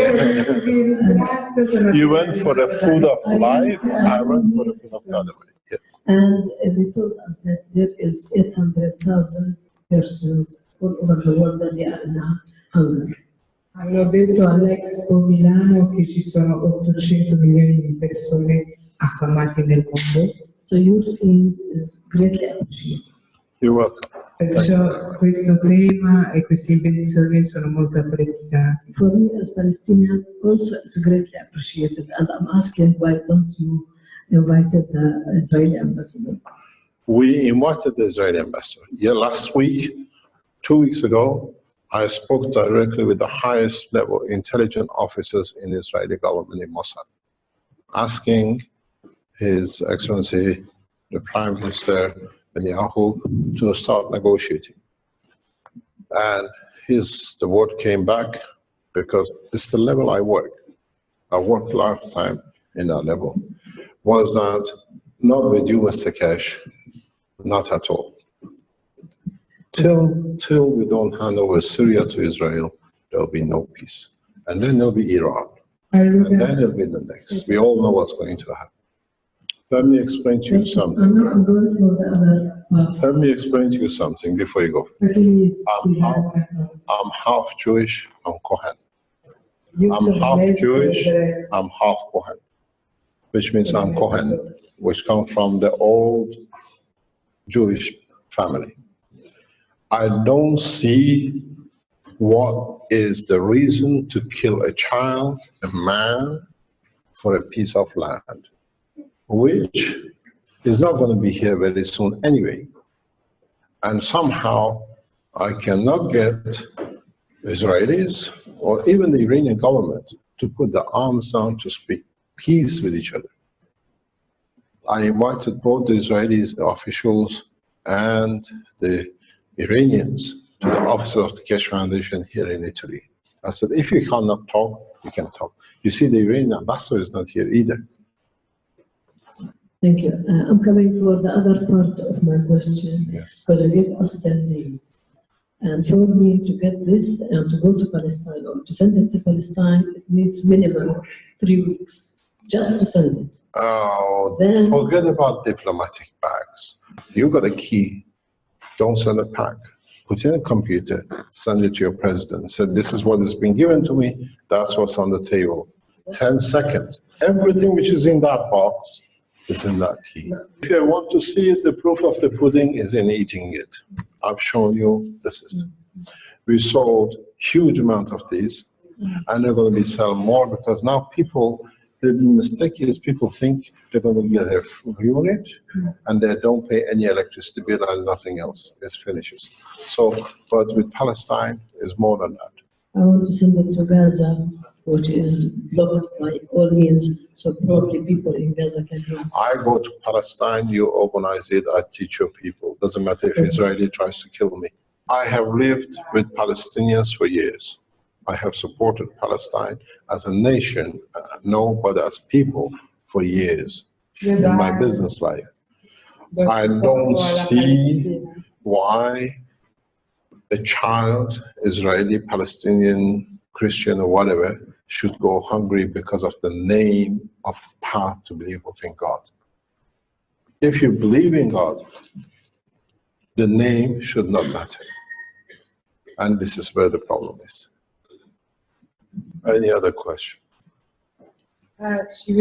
You went for the food of life, I went for the food of the other way. Yes. And they told us that there is 800,000 persons all over the world that they are in hunger. Hanno detto all'Expo Milano che ci sono 800 milioni di persone affamate nel mondo. So your team is greatly appreciated. You're welcome. Perciò questo tema e queste invenzioni sono molto apprezzati. For me as Palestinian, also it's greatly appreciated. And I'm asking, why don't you invited the Israeli ambassador? We invited the Israeli ambassador. Yeah, last week, 2 weeks ago, I spoke directly with the highest level intelligence officers in the Israeli government in Mossad, asking His Excellency, the Prime Minister Netanyahu, to start negotiating. And the word came back because it's the level I work. I worked lifetime in that level. Was that not with you, Mr. Keshe, not at all. Till we don't hand over Syria to Israel, there'll be no peace. And then there'll be Iran. And then there'll be the next. We all know what's going to happen. Let me explain to you something. I'm going for the other Let me explain to you something before you go. I'm half Jewish, I'm Kohen. I'm half Jewish, I'm half Kohen. Which means I'm Kohen, which comes from the old Jewish family. I don't see what is the reason to kill a child, a man, for a piece of land, which is not going to be here very soon anyway. And somehow I cannot get Israelis or even the Iranian government to put the arms down to speak peace with each other. I invited both the Israeli officials and the Iranians to the office of the Keshe Foundation here in Italy. I said, if you cannot talk, we can talk. You see, the Iranian ambassador is not here either. Thank you. I'm coming for the other part of my question. Yes. Because you gave us 10 days. And for me to get this and to go to Palestine or to send it to Palestine, it needs minimum 3 weeks just to send it. Oh, Then, forget about diplomatic bags. You got a key, don't send a pack. Put in a computer, send it to your president. Say, this is what has been given to me, that's what's on the table. 10 seconds. Everything which is in that box is in that key. If you want to see it, the proof of the pudding is in eating it. I've shown you the system. We sold huge amount of these, and they're going to be selling more because now people The mistake is people think they're going to get a unit and they don't pay any electricity bill and nothing else. It finishes. So, but with Palestine, it's more than that. I want to send it to Gaza, which is blocked by all means, so probably people in Gaza can help. I go to Palestine, you organize it, I teach your people. Doesn't matter if Israeli tries to kill me. I have lived with Palestinians for years. I have supported Palestine as a nation, no, but as people for years in my business life. I don't see why a child, Israeli, Palestinian, Christian, or whatever, should go hungry because of the name of path to believe in God. If you believe in God, the name should not matter. And this is where the problem is. Any other question? She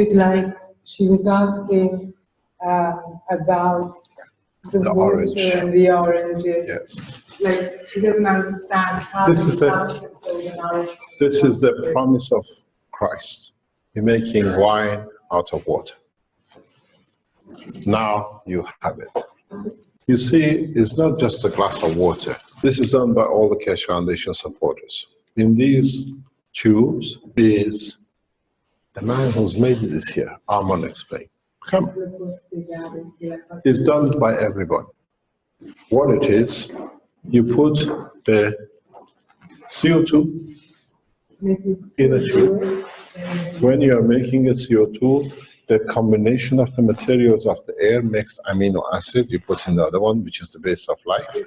was asking about the water orange. and the oranges. Yes. Like, she doesn't understand how This is This is the promise of Christ. You're making wine out of water. Now you have it. You see, it's not just a glass of water. This is done by all the Keshe Foundation supporters. In these tubes is the man who's made it is here. Armand explain. Come. It's done by everyone. What it is, you put the CO2 in a tube. When you are making a CO2, the combination of the materials of the air makes amino acid. You put in the other one, which is the base of life.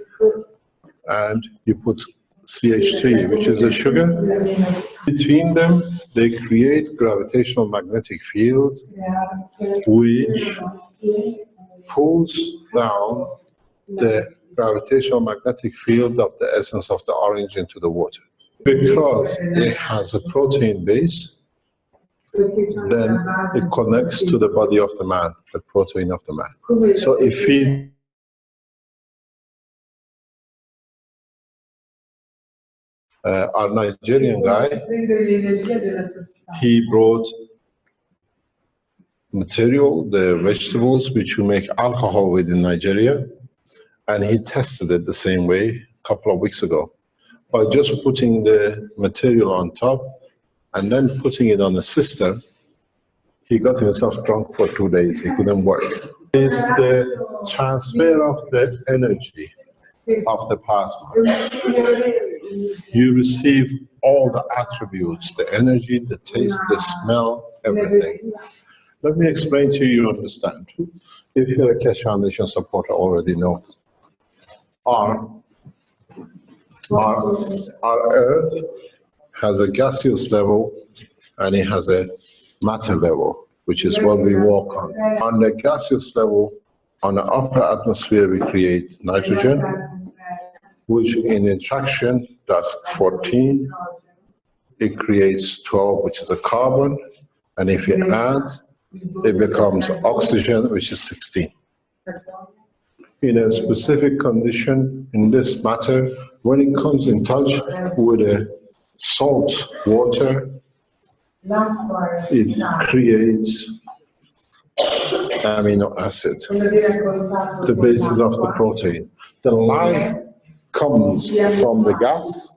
And you put CH3, which is a sugar. Between them, they create gravitational magnetic field, which pulls down the gravitational magnetic field of the essence of the orange into the water. Because it has a protein base, then it connects to the body of the man, the protein of the man. So it feeds. Our Nigerian guy, he brought material, the vegetables which you make alcohol with in Nigeria, and he tested it the same way a couple of weeks ago by just putting the material on top and then putting it on the system. He got himself drunk for 2 days. He couldn't work. It's the transfer of the energy of the plasma. You receive all the attributes, the energy, the taste, the smell, everything. Let me explain to you, understand. If you're a Keshe Foundation supporter, already know. Our Earth has a gaseous level and it has a matter level, which is what we walk on. On the gaseous level, on the upper atmosphere, we create nitrogen, which in interaction does 14. It creates 12, which is a carbon. And if you add, it becomes oxygen, which is 16. In a specific condition, in this matter, when it comes in touch with a salt water, it creates amino acid, the basis of the protein. The life comes from the gas,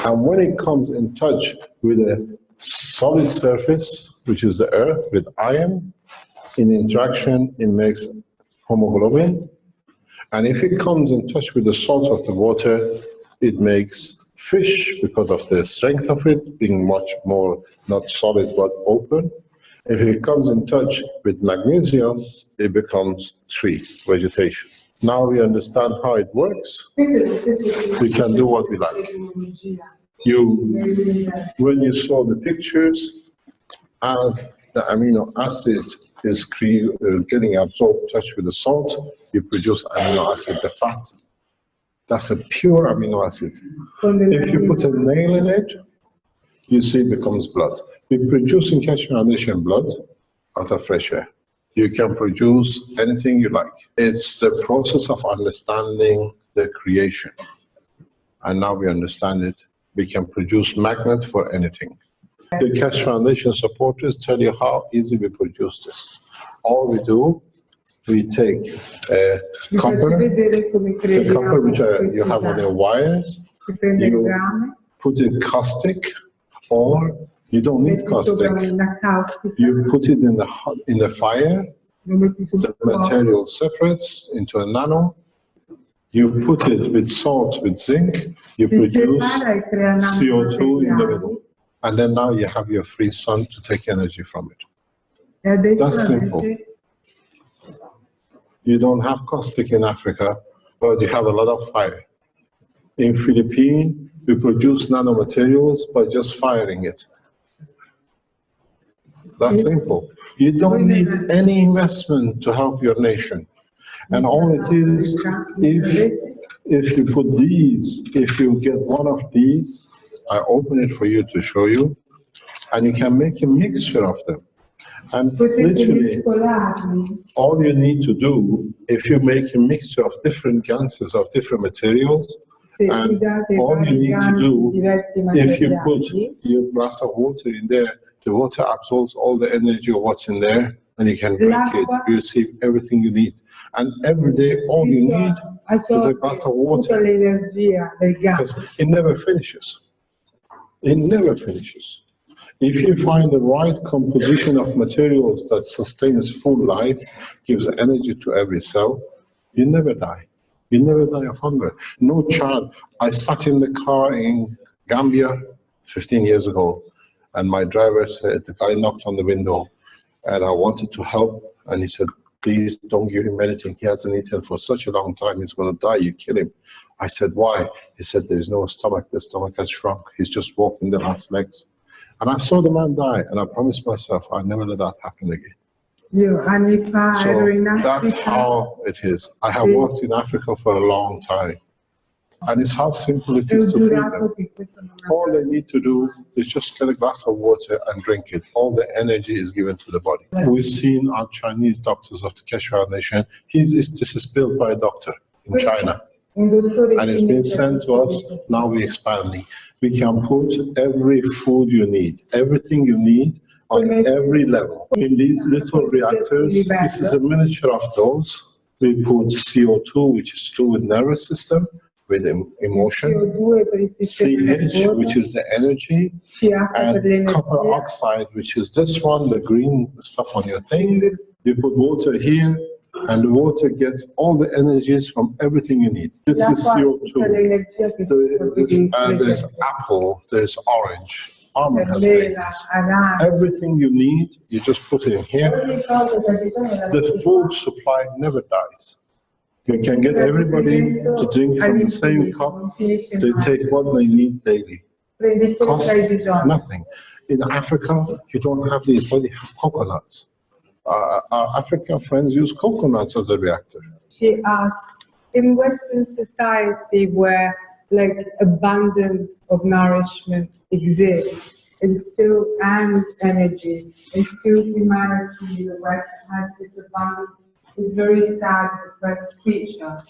and when it comes in touch with a solid surface, which is the earth, with iron, in interaction it makes hemoglobin, and if it comes in touch with the salt of the water, it makes fish because of the strength of it, being much more not solid but open. If it comes in touch with magnesium, it becomes tree, vegetation. Now we understand how it works. We can do what we like. When you saw the pictures, as the amino acid is getting absorbed, touch with the salt, you produce amino acid, the fat. That's a pure amino acid. If you put a nail in it, you see it becomes blood. We produce in Keshe Foundation blood out of fresh air. You can produce anything you like. It's the process of understanding the creation. And now we understand it. We can produce magnet for anything. The Keshe Foundation supporters tell you how easy we produce this. All we do, we take Vi faccio copper, vedere come the crediamo copper which in you have on your wires, Si prende il you grano, put it caustic, or you don't need metti sopra caustic. una caustica, You put it in the fire, lo metti sul the fuoco, material separates into a nano, you put it with salt, with zinc, you si produce separa e crea CO2 in the nanomateriali. middle. And then now you have your free sun to take energy from it. E adesso That's simple. avete You don't have caustic in Africa, but you have a lot of fire. In Philippines, we produce nanomaterials by just firing it. That's simple. You don't need any investment to help your nation. And all it is, if you put these, if you get one of these, I open it for you to show you, and you can make a mixture of them. And potete literally, mescolarli. all you need to do, if you make a mixture of different gases of different materials, Se and usate all you vari need to grani di do, diversi if you put materiali, your glass of water in there, the water absorbs all the energy of what's in there, and you can drink it. You receive everything you need. And every day, all you need is a glass of tutta water, l'energia del gas. because it never finishes. It never finishes. If you find the right composition of materials that sustains full life, gives energy to every cell, you never die. You never die of hunger. No child. I sat in the car in Gambia 15 years ago, and my driver said, the guy knocked on the window, and I wanted to help, and he said, please don't give him anything. He hasn't eaten for such a long time, he's going to die, you kill him. I said, why? He said, there's no stomach, the stomach has shrunk, he's just walking the last legs. And I saw the man die, and I promised myself I'd never let that happen again. Io anni fa ero in So that's Africa, how it is. I have worked in Africa for a long time. And it's how simple it e ho is to feed giurato them. che questo non All they need to do is just get a glass of water and drink it. All the energy is given to the body. We've seen our Chinese doctors of the Keshe Foundation. This is built by a doctor in China. un dottore And it's been sent to us, now we're expanding. We can put every food you need, everything you need on every level. In these little reactors, this is a miniature of those. We put CO2, which is to do with nervous system, with emotion, CO2 per il sistema CH, nervoso, which is the energy, CH per and copper l'energia, oxide, which is this one, the green stuff on your thing. You put water here, and the water gets all the energies from everything you need. This is CO2. l'energia che And there's apple, there's orange. Almond has made this. Everything you need, you just put it in here. The food supply never dies. You can get everybody to drink from the same cup. They take what they need daily. Cost nothing. In Africa, you don't have these, but you have coconuts. Our African friends use coconuts as a reactor. She asked, in Western society where like abundance of nourishment exists, and energy, and still humanity, the West has this abundance, is very sad, depressed creature.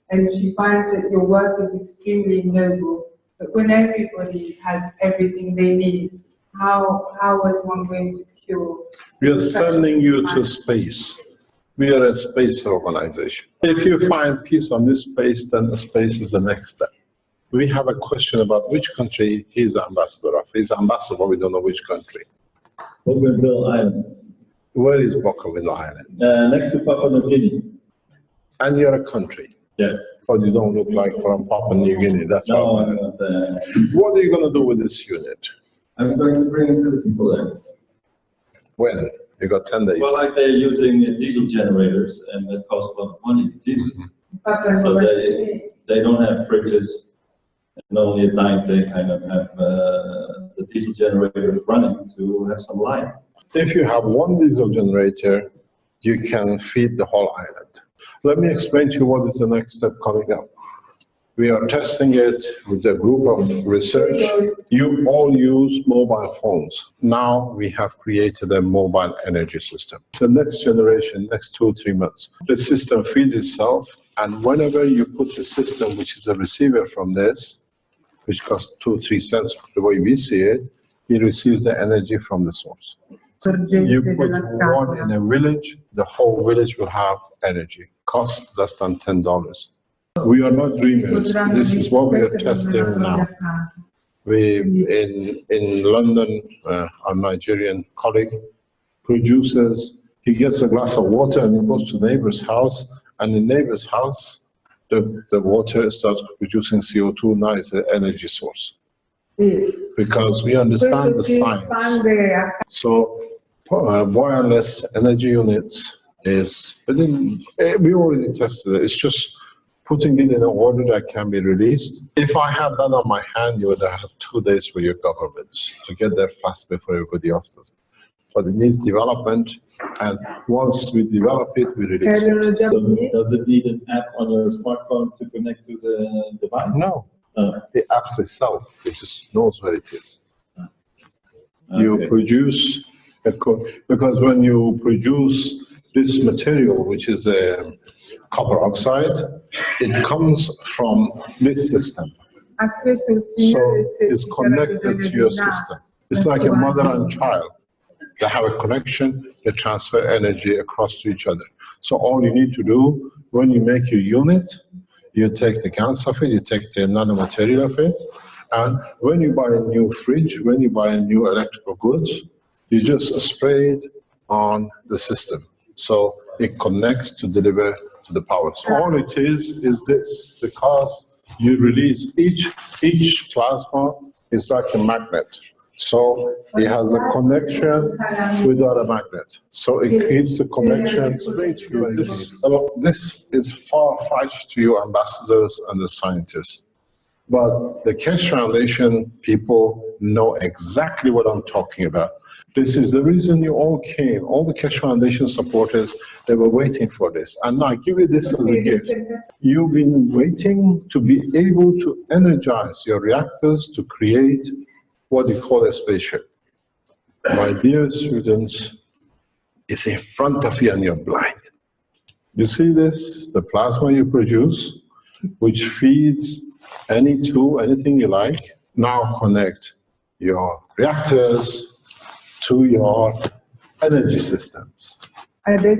And she finds that your work is extremely noble, but when everybody has everything they need, how is one going to cure? We are sending you to space. We are a space organization. If you find peace on this space, then the space is the next step. We have a question about which country he's the ambassador of. He's ambassador, but we don't know which country. Bougainville Islands, Where is Bougainville Island? next to Papua New Guinea. And you're a country. Yes. But you don't look like from Papua New Guinea. That's No, why. I'm not, What are you going to do with this unit? I'm going to bring it to the people there. When? You got 10 days. Well, like they're using diesel generators, and that costs a lot of money. Diesel. So they don't have fridges, and only at night they kind of have the diesel generators running to have some light. If you have one diesel generator, you can feed the whole island. Let me explain to you what is the next step coming up. We are testing it with a group of research. You all use mobile phones. Now we have created a mobile energy system. It's the next generation, next 2 or 3 months. The system feeds itself, and whenever you put the system, which is a receiver from this, which costs 2 or 3 cents the way we see it, he receives the energy from the source. You put one in a village, the whole village will have energy. Cost less than $10. We are not dreamers. This is what we are testing now. We in London, our Nigerian colleague produces. He gets a glass of water and he goes to the neighbor's house, and in the neighbor's house, the water starts producing CO2. Now it's an energy source. Because we understand the science. So wireless energy units is, we already tested it. It's just putting it in an order that can be released. If I had that on my hand, you would have had 2 days for your government to get there fast before everybody else does it. But it needs development, and once we develop it, we release it. Does it need an app on your smartphone to connect to the device? No. The app itself, it just knows where it is. You produce, because when you produce this material, which is a copper oxide, it comes from this system. So it's connected to your system. It's like a mother and child. They have a connection, they transfer energy across to each other. So all you need to do, when you make your unit, you take the GaNs of it, you take the nanomaterial of it, and when you buy a new fridge, when you buy a new electrical goods, you just spray it on the system. So it connects to deliver to the power. So all it is this, because you release each plasma is like a magnet. So it has a connection with other magnet. So it keeps the connection. This is far-fetched to you ambassadors and the scientists. But the Keshe Foundation people know exactly what I'm talking about. This is the reason you all came. All the Keshe Foundation supporters, they were waiting for this. And I give you this as a gift. You've been waiting to be able to energize your reactors to create what you call a spaceship. My dear students, it's in front of you and you're blind. You see this, the plasma you produce, which feeds any tool, anything you like. Now connect your reactors to your energy systems. You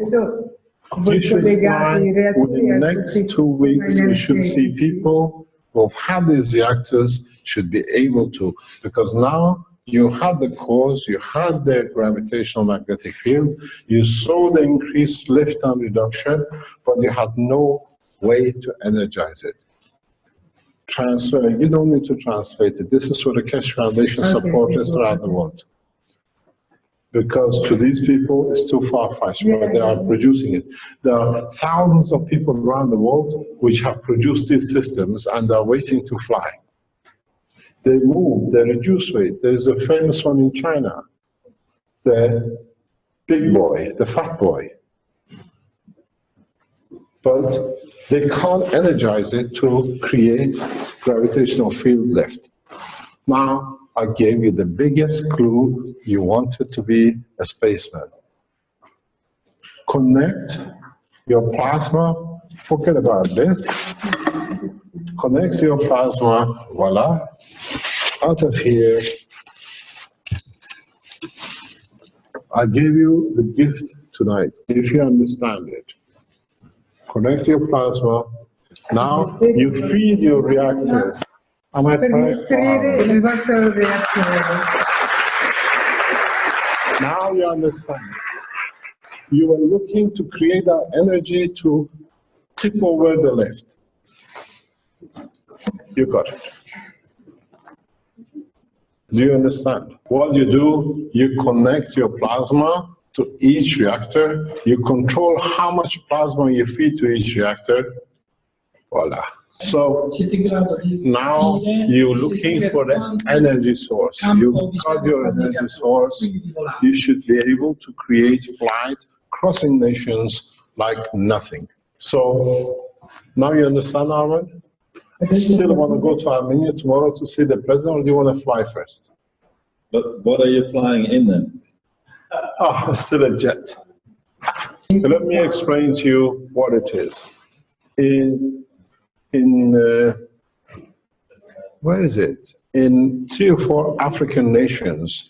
should find, within the next 2 weeks, we should see people who have these reactors should be able to, because now you have the cores, you have the gravitational magnetic field, you saw the increased lift and reduction, but you had no way to energize it. Transfer, you don't need to translate it. This is for the Keshe Foundation supporters around the world. Because to these people, it's too far-fetched, but they are producing it. There are thousands of people around the world which have produced these systems and are waiting to fly. They move, they reduce weight. There's a famous one in China, the big boy, the fat boy. But they can't energize it to create gravitational field lift. Now, I gave you the biggest clue. You wanted to be a spaceman. Connect your plasma, forget about this. Connect your plasma, voila. Out of here, I gave you the gift tonight, if you understand it. Connect your plasma. Now you feed your reactors. Am I correct? Now you understand. You are looking to create that energy to tip over the lift. You got it. Do you understand? What you do, you connect your plasma to each reactor. You control how much plasma you feed to each reactor. Voila. So now you're looking for the energy source. You got your energy source. You should be able to create flight crossing nations like nothing. So now you understand, Armin? Still want to go to Armenia tomorrow to see the president, or do you want to fly first? But what are you flying in then? Oh, still a jet. Let me explain to you what it is. where is it? In 3 or 4 African nations,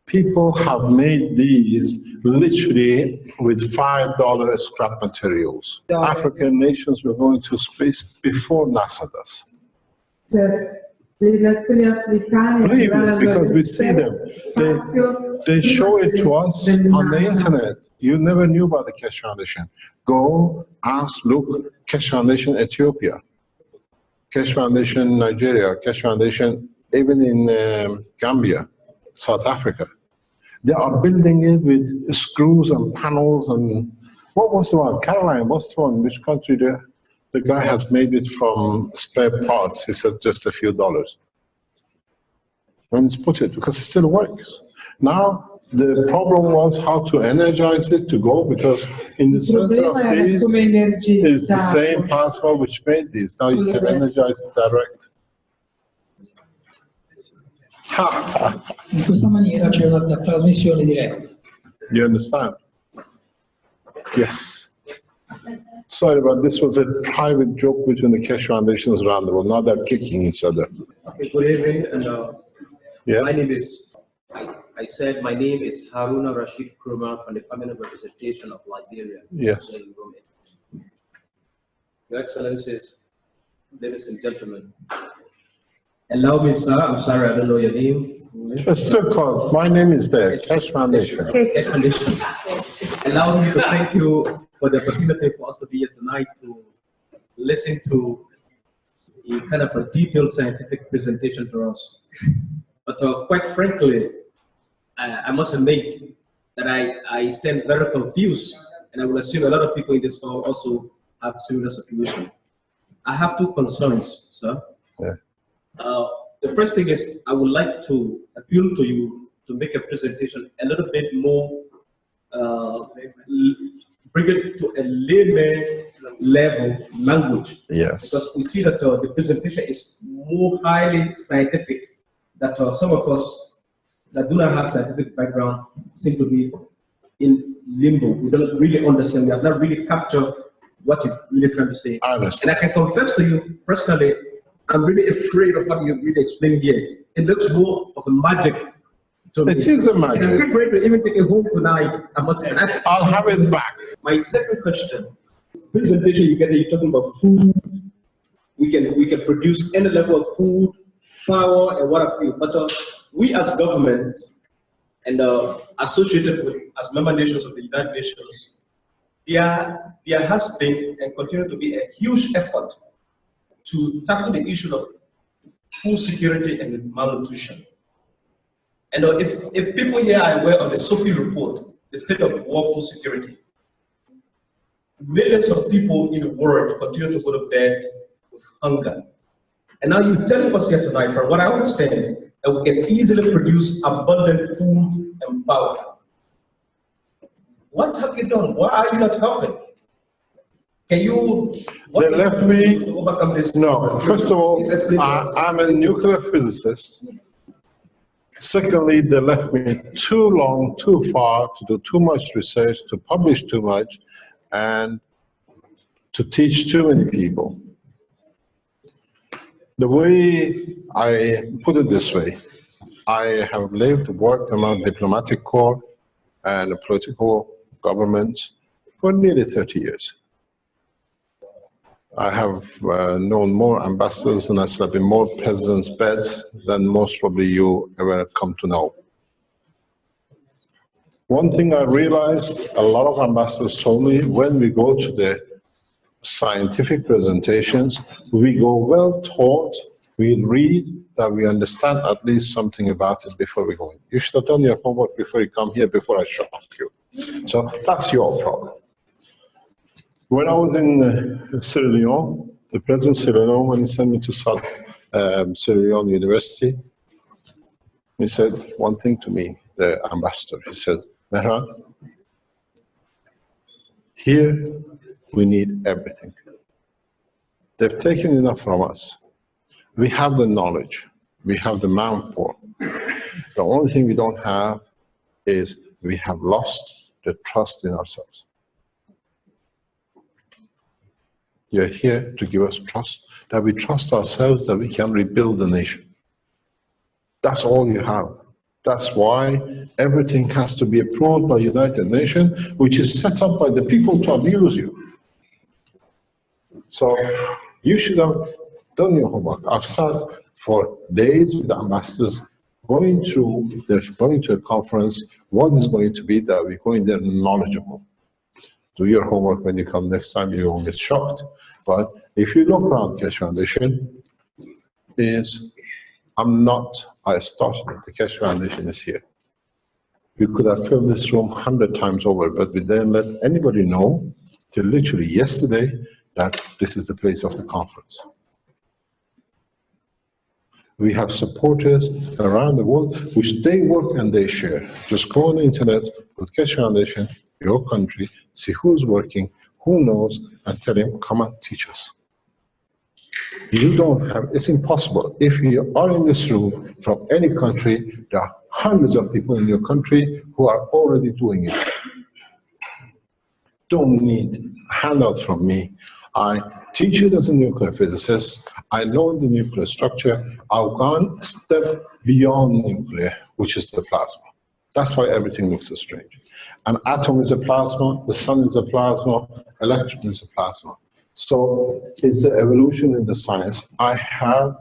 people have made these literally with $5 scrap materials. African nations were going to space before NASA does. Believe me, because we see them. They show it to us on the internet. You never knew about the Keshe Foundation. Go, ask, look, Keshe Foundation Ethiopia, Keshe Foundation Nigeria, Keshe Foundation even in Gambia, South Africa. They are building it with screws and panels and what was the one? Caroline, what's the one? Which country the guy has made it from spare parts? He said just a few dollars. When it's put it, because it still works. Now, the problem was how to energize it to go, because in the center of these is the same plasma which made these. Now you can energize it direct. In questa maniera c'è una trasmissione diretta. You understand? Yes. Sorry, but this was a private joke between the Keshe Foundations around the world. Now they're kicking each other. Okay, good evening, and Yes? my name is, I said my name is Haruna Rashid Kurma from the Permanent Representation of Liberia. Yes. In Rome. Your Excellencies, ladies and gentlemen, allow me, sir, I'm sorry, I don't know your name. It's still called, my name is there, Keshe Foundation. Keshe Foundation. Allow me to thank you for the opportunity for us to be here tonight to listen to a kind of a detailed scientific presentation to us. But quite frankly, I must admit that I stand very confused, and I will assume a lot of people in this hall also have similar situation. I have 2 concerns, sir. Yeah. The first thing is I would like to appeal to you to make a presentation a little bit more, bring it to a layman level language. Yes. Because we see that the presentation is more highly scientific, that some of us that do not have scientific background seem to be in limbo. We don't really understand. We have not really captured what you're really trying to say. I understand. And I can confess to you personally, I'm really afraid of what you really explained here. It looks more of a magic to me. It is a magic. And I'm afraid to even take it home tonight. I must say. I'll have it back. My second question, presentation you're talking about food. We can produce any level of food, power, and what have you. But we as government and associated with as member nations of the United Nations, there has been and continue to be a huge effort to tackle the issue of food security and malnutrition. And if people here are aware of the SOFI report, the state of world food security, millions of people in the world continue to go to bed with hunger. And now you're telling us here tonight, from what I understand, that we can easily produce abundant food and power. What have you done? Why are you not helping? Can you, They left me, to overcome this? no, first of all, I'm a nuclear physicist. Secondly, they left me too long, too far, to do too much research, to publish too much, and to teach too many people. The way I put it this way, I have lived, worked among diplomatic corps and political governments for nearly 30 years. I have known more ambassadors and I slept in more presidents' beds than most probably you ever come to know. One thing I realized, a lot of ambassadors told me, when we go to the scientific presentations, we go well taught, we read, that we understand at least something about it before we go in. You should have done your homework before you come here, before I shock you. So that's your problem. When I was in Sierra Leone, the president of Sierra Leone, when he sent me to Sierra Leone University, he said one thing to me, the ambassador. He said, Mehran, here we need everything. They've taken enough from us. We have the knowledge. We have the manpower. The only thing we don't have is we have lost the trust in ourselves. You're here to give us trust, that we trust ourselves that we can rebuild the nation. That's all you have. That's why everything has to be approved by United Nations, which is set up by the people to abuse you. So you should have done your homework. I've sat for days with the ambassadors going to a conference. What is going to be that we're going there knowledgeable. Do your homework when you come next time, you won't get shocked. But if you look around Keshe Foundation, I started it, the Keshe Foundation is here. We could have filled this room 100 times over, but we didn't let anybody know till literally yesterday that this is the place of the conference. We have supporters around the world which they work and they share. Just go on the internet, put Keshe Foundation, your country, see who's working, who knows, and tell him, come and teach us. You don't have, it's impossible. If you are in this room from any country, there are hundreds of people in your country who are already doing it. Don't need a handout from me. I teach you as a nuclear physicist. I know the nuclear structure. I've gone a step beyond nuclear, which is the plasma. That's why everything looks so strange. An atom is a plasma, the sun is a plasma, electron is a plasma. So it's the evolution in the science. I have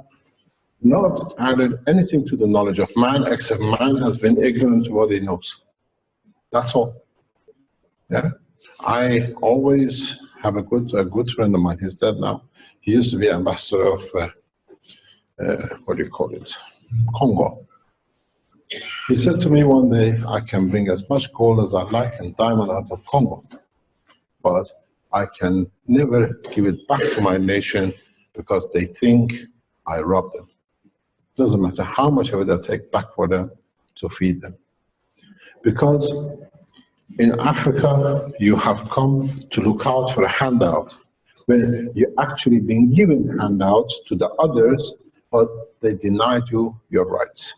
not added anything to the knowledge of man, except man has been ignorant to what he knows. That's all. Yeah. I always have a good friend of mine. He's dead now. He used to be ambassador of what do you call it? Congo. He said to me one day, I can bring as much gold as I like and diamond out of Congo, but I can never give it back to my nation because they think I robbed them. Doesn't matter how much of it I take back for them to feed them. Because in Africa, you have come to look out for a handout, where you're actually being given handouts to the others, but they denied you your rights.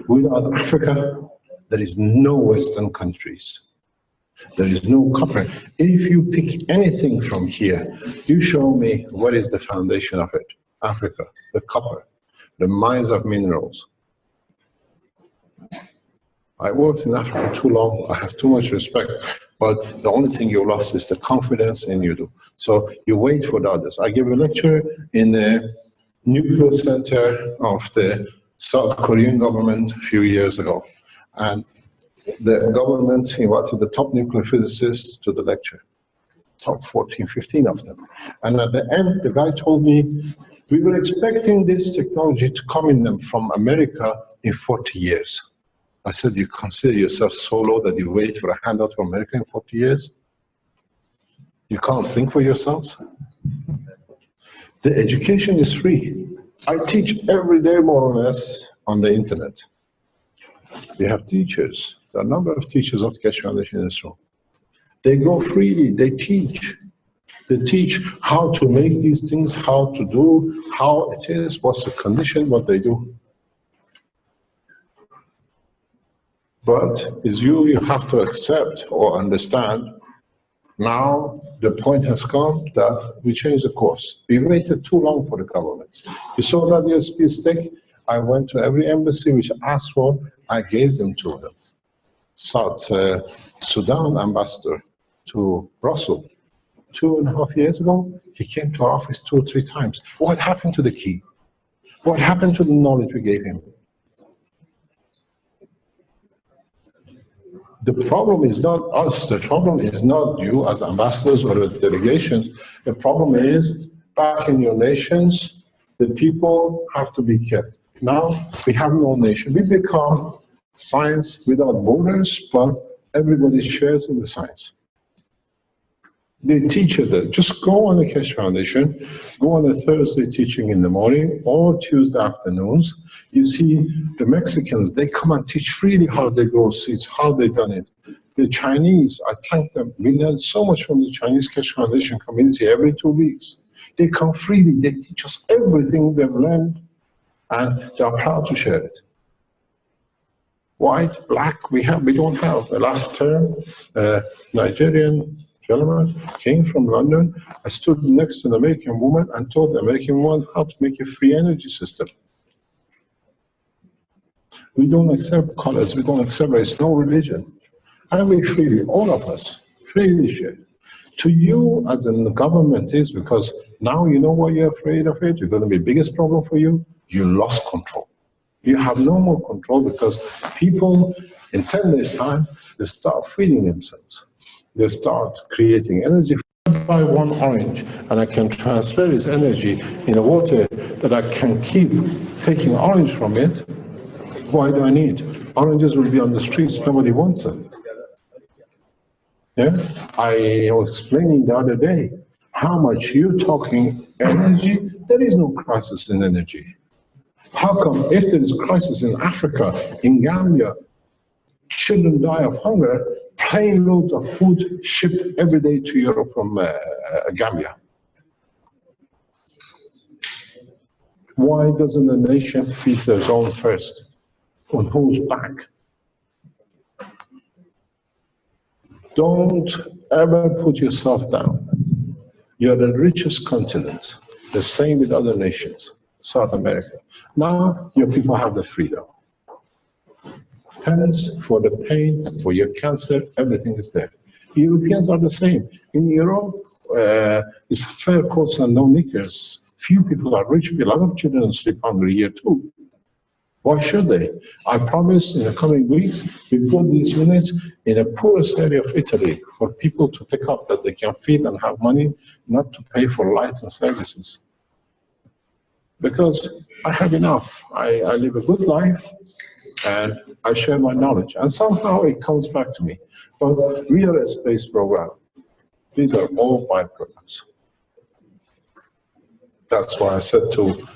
Without Africa, there is no Western countries. There is no copper. If you pick anything from here, you show me what is the foundation of it. Africa, the copper, the mines of minerals. I worked in Africa too long, I have too much respect, but the only thing you lost is the confidence in you do. So you wait for the others. I gave a lecture in the nuclear center of the South Korean government a few years ago. And the government invited the top nuclear physicists to the lecture, top 14, 15 of them. And at the end, the guy told me, we were expecting this technology to come in them from America in 40 years. I said, you consider yourself so low that you wait for a handout from America in 40 years? You can't think for yourselves? The education is free. I teach every day, more or less, on the internet. We have teachers. There are a number of teachers of the Keshe Foundation in this room. They go freely, they teach. They teach how to make these things, how to do, how it is, what's the condition, what they do. But it's you have to accept or understand. Now the point has come that we change the course. We waited too long for the government. You saw that USB stick? I went to every embassy which asked for, I gave them to them. South Sudan ambassador to Brussels 2.5 years ago, he came to our office 2 or 3 times. What happened to the key? What happened to the knowledge we gave him? The problem is not us, the problem is not you as ambassadors or delegations. The problem is, back in your nations, the people have to be kept. Now, we have no nation. We become science without borders, but everybody shares in the science. They teach it. Just go on the Keshe Foundation, go on a Thursday teaching in the morning or Tuesday afternoons. You see the Mexicans, they come and teach freely how they grow seeds, how they done it. The Chinese, I thank them. We learn so much from the Chinese Keshe Foundation community every 2 weeks. They come freely, they teach us everything they've learned, and they are proud to share it. White, black, we don't have. The last term, Nigerian gentleman came from London. I stood next to an American woman and told the American woman how to make a free energy system. We don't accept colors, we don't accept race, no religion. And we freely, all of us, freely share. To you, as in the government is, because now you know why you're afraid of it, it's going to be the biggest problem for you, you lost control. You have no more control because people, in 10 days' time, they start feeding themselves. They start creating energy. If I buy one orange and I can transfer this energy in a water that I can keep taking orange from it, why do I need? Oranges will be on the streets, nobody wants them. Yeah? I was explaining the other day how much you're talking energy, there is no crisis in energy. How come if there is crisis in Africa, in Gambia, children die of hunger, plane loads of food shipped every day to Europe from Gambia? Why doesn't a nation feed their own first? On whose back? Don't ever put yourself down. You're the richest continent, the same with other nations, South America. Now your people have the freedom. Hence, for the pain, for your cancer, everything is there. Europeans are the same. In Europe, it's fair coats and no knickers. Few people are rich, a lot of children sleep hungry here too. Why should they? I promise in the coming weeks, we put these units in the poorest area of Italy for people to pick up that they can feed and have money not to pay for lights and services. Because I have enough. I live a good life and I share my knowledge. And somehow it comes back to me. But we are a space program. These are all byproducts. That's why I said to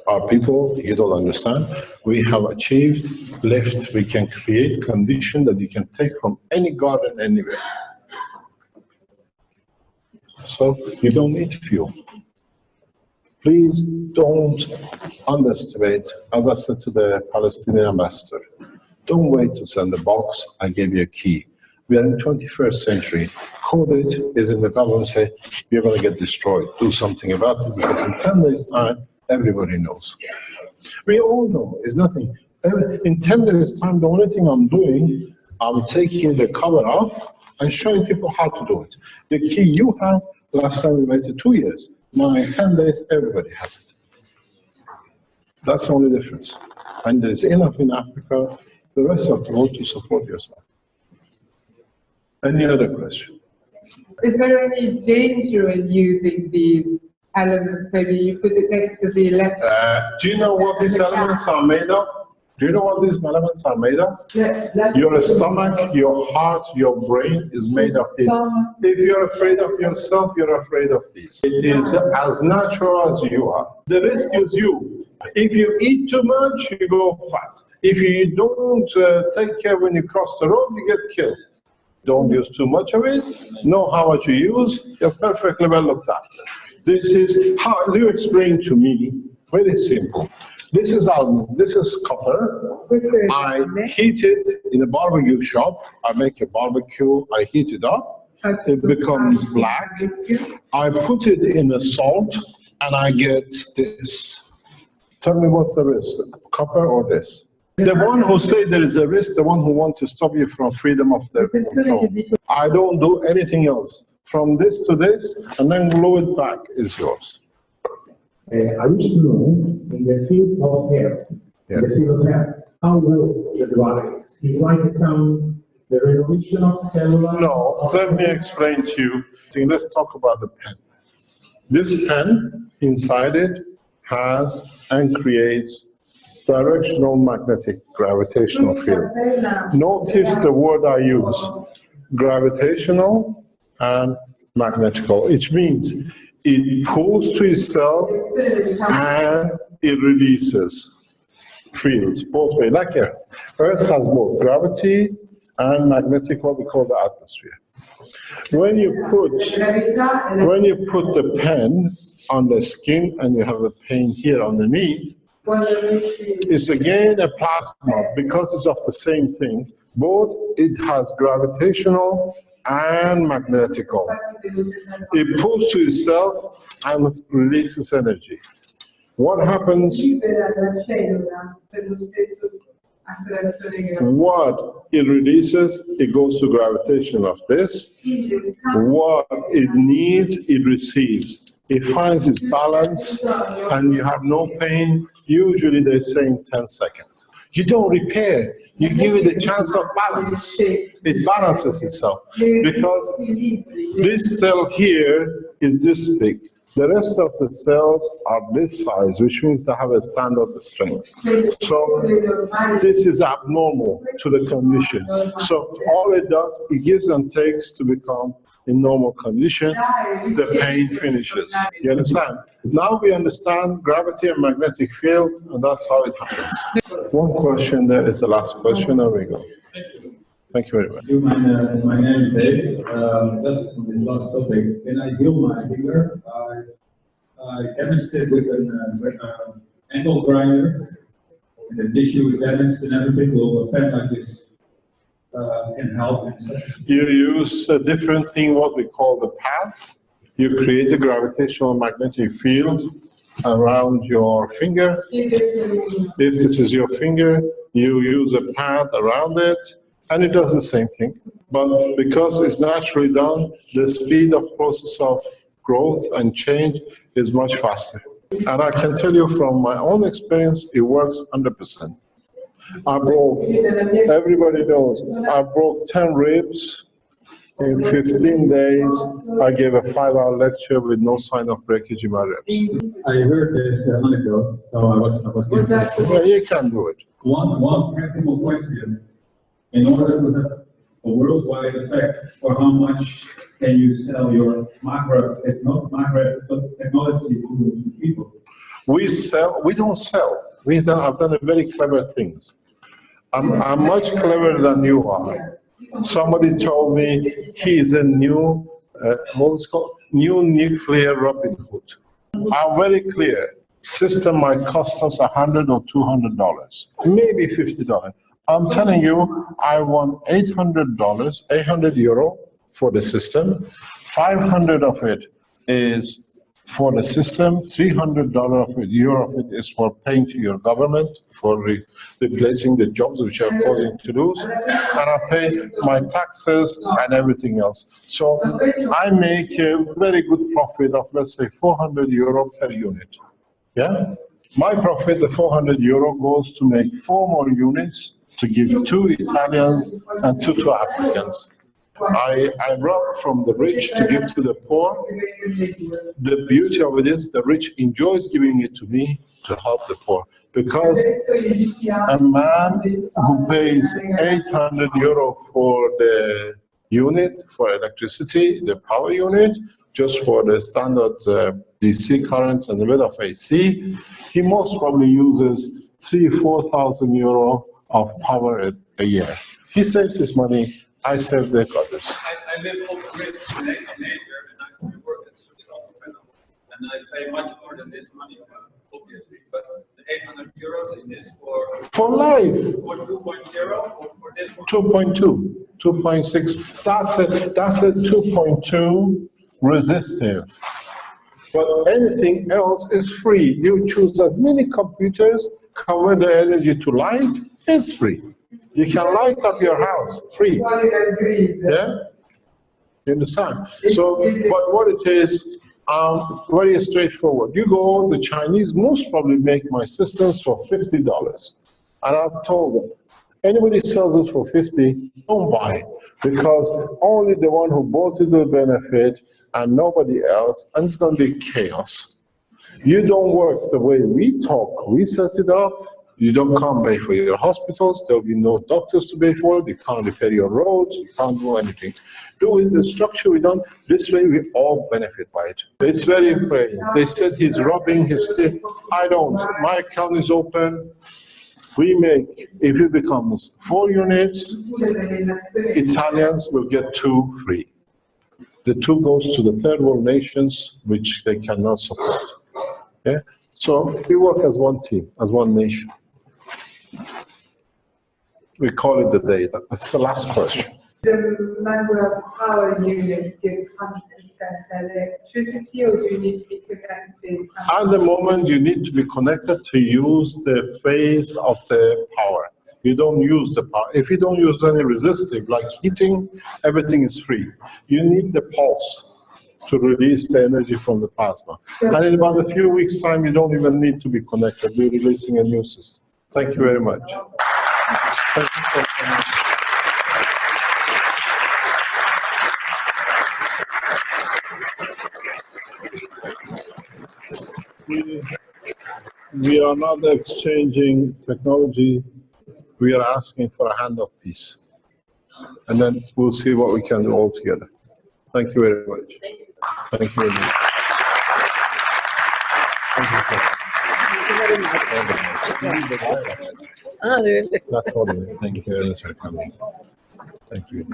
our people, you don't understand, we have achieved lift. We can create condition that you can take from any garden anywhere. So you don't need fuel. Please don't underestimate, as I said to the Palestinian ambassador, don't wait to send the box, I gave you a key. We are in the 21st century. Code is in the government say, you're going to get destroyed. Do something about it, because in 10 days' time, everybody knows. We all know, it's nothing. In 10 days' time, the only thing I'm doing, I'm taking the cover off and showing people how to do it. The key you have, last time we waited 2 years. Now in 10 days, everybody has it. That's the only difference. And there's enough in Africa, the rest of the world to support yourself. Any other question? Is there any danger in using these elements? Maybe you put it next to the electric. Do you know what these elements are made of? Do you know what these elements are made of? Your stomach, your heart, your brain is made of these. If you're afraid of yourself, you're afraid of these. It is as natural as you are. The risk is you. If you eat too much, you go fat. If you don't take care when you cross the road, you get killed. Don't use too much of it. Know how much you use. You're perfectly well looked after. This is how you explain to me. Very simple. This is copper. I heat it in a barbecue shop. I make a barbecue. I heat it up. It becomes black. I put it in the salt, and I get this. Tell me what's the risk, copper or this? The one who say there is a risk, the one who wants to stop you from freedom of the control. I don't do anything else. From this to this, and then glue it back is yours. I wish to know, in the field of health, Yes. the field of health, how well is the device? Is like some the renovation of cellular? No, let me explain to you. Let's talk about the pen. This pen, inside it, has and creates directional magnetic gravitational field. Notice the word I use, gravitational and magnetical, which means it pulls to itself and it releases fields both ways, like Earth. Earth has both gravity and magnetic, what we call the atmosphere. When you put the pen on the skin and you have a pen here underneath, it's again a plasma because it's of the same thing. Both it has gravitational and magnetical. It pulls to itself and releases energy. What happens? What it releases, it goes to gravitation of this. What it needs, it receives. It finds its balance, and you have no pain. Usually they say in 10 seconds. You don't repair, you give it a chance of balance. It balances itself. Because this cell here is this big. The rest of the cells are this size, which means they have a standard strength. So this is abnormal to the condition. So all it does, it gives and takes to become in normal condition, the pain finishes. You understand? Now we understand gravity and magnetic field, and that's how it happens. One question there is the last question. There we go. Thank you very much. My name is Dave. Just on this last topic, when I heal my finger, I damaged it with an angle grinder, and the tissue is damaged and everything. Will a pen like this can help in such a... You use a different thing, what we call the pad. You create a gravitational magnetic field around your finger. If this is your finger, you use a pad around it, and it does the same thing. But because it's naturally done, the speed of process of growth and change is much faster. And I can tell you from my own experience, it works 100%. I broke, everybody knows, I broke 10 ribs in 15 days. I gave a 5-hour lecture with no sign of breakage in my ribs. I heard this anecdote, so I was Yeah, you can do it. One practical question. In order to have a worldwide effect, for how much can you sell your macro technology to people? We don't sell. I've done a very clever things. I'm much cleverer than you are. Somebody told me he's a new, what's called, new nuclear Robin Hood. I'm very clear. System might cost us $100 or $200, maybe $50. I'm telling you, I want $800, 800 euro for the system. 500 of it is for the system. $300 of it, euro of it is for paying to your government for replacing the jobs which are causing to lose. And I pay my taxes and everything else. So I make a very good profit of, let's say, 400 euro per unit. Yeah? My profit, the 400 euro, goes to make 4 more units to give 2 Italians and 2 to Africans. I rob from the rich to give to the poor. The beauty of it is the rich enjoys giving it to me to help the poor. Because a man who pays 800 euro for the unit, for electricity, the power unit, just for the standard DC currents and a bit of AC, he most probably uses 3,000–4,000 euro of power a year. He saves his money, I save the others. I live over in nature, and I work as a social fellow, and I pay much more than this money, obviously. But the 800 euros is this for life. For 2.0 or for this one? 2.2, 2.6. That's a 2.2 resistive. But anything else is free. You choose as many computers, convert the energy to light, it's free. You can light up your house, free. Yeah? You understand? So, but what it is, very straightforward. You go, the Chinese most probably make my systems for $50. And I've told them, anybody sells it for 50, don't buy it. Because only the one who bought it will benefit and nobody else, and it's going to be chaos. You don't work the way we talk, we set it up. You don't come pay for your hospitals, there will be no doctors to pay for it, you can't repair your roads, you can't do anything. Do it the structure we done, this way we all benefit by it. It's very important. They said he's robbing his thing. I don't. My account is open. We make, if it becomes 4 units, Italians will get 2 free. The 2 goes to the third world nations, which they cannot support. Yeah? So we work as one team, as one nation. We call it the day. That's the last question. The manual power unit gives 100% electricity, or do you need to be connected? At the moment, you need to be connected to use the phase of the power. You don't use the power. If you don't use any resistive, like heating, everything is free. You need the pulse to release the energy from the plasma. And in about a few weeks' time, you don't even need to be connected. We're releasing a new system. Thank you very much. Thank you for coming. We are not exchanging technology. We are asking for a hand of peace. And then we'll see what we can do all together. Thank you very much. Thank you very much. That's all. Thank you very much for coming. Thank you.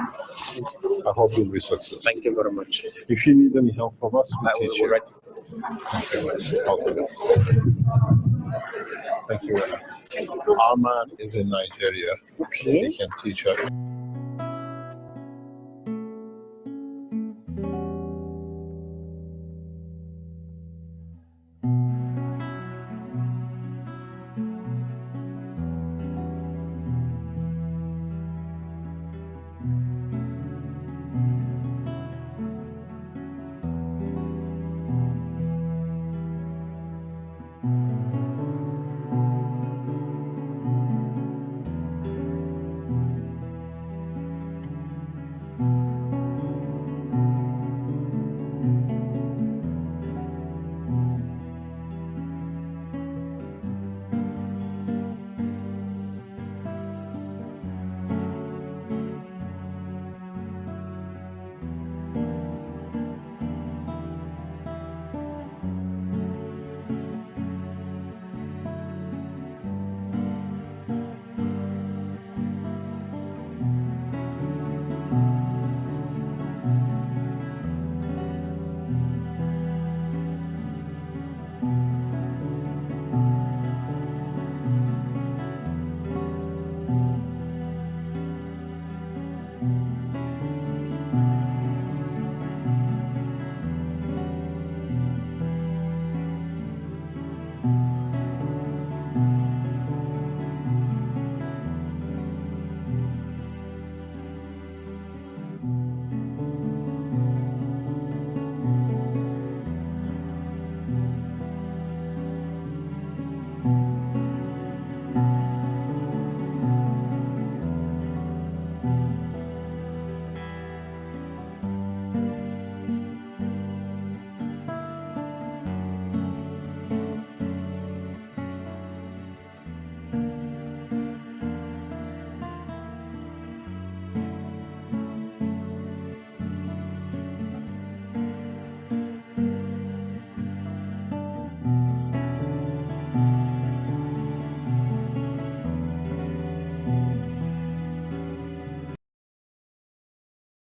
I hope you'll be successful. Thank you very much. If you need any help from us, we'll teach you. Right. Thank you very much. All the best. Thank you very much. Our man is in Nigeria. Okay. He can teach us.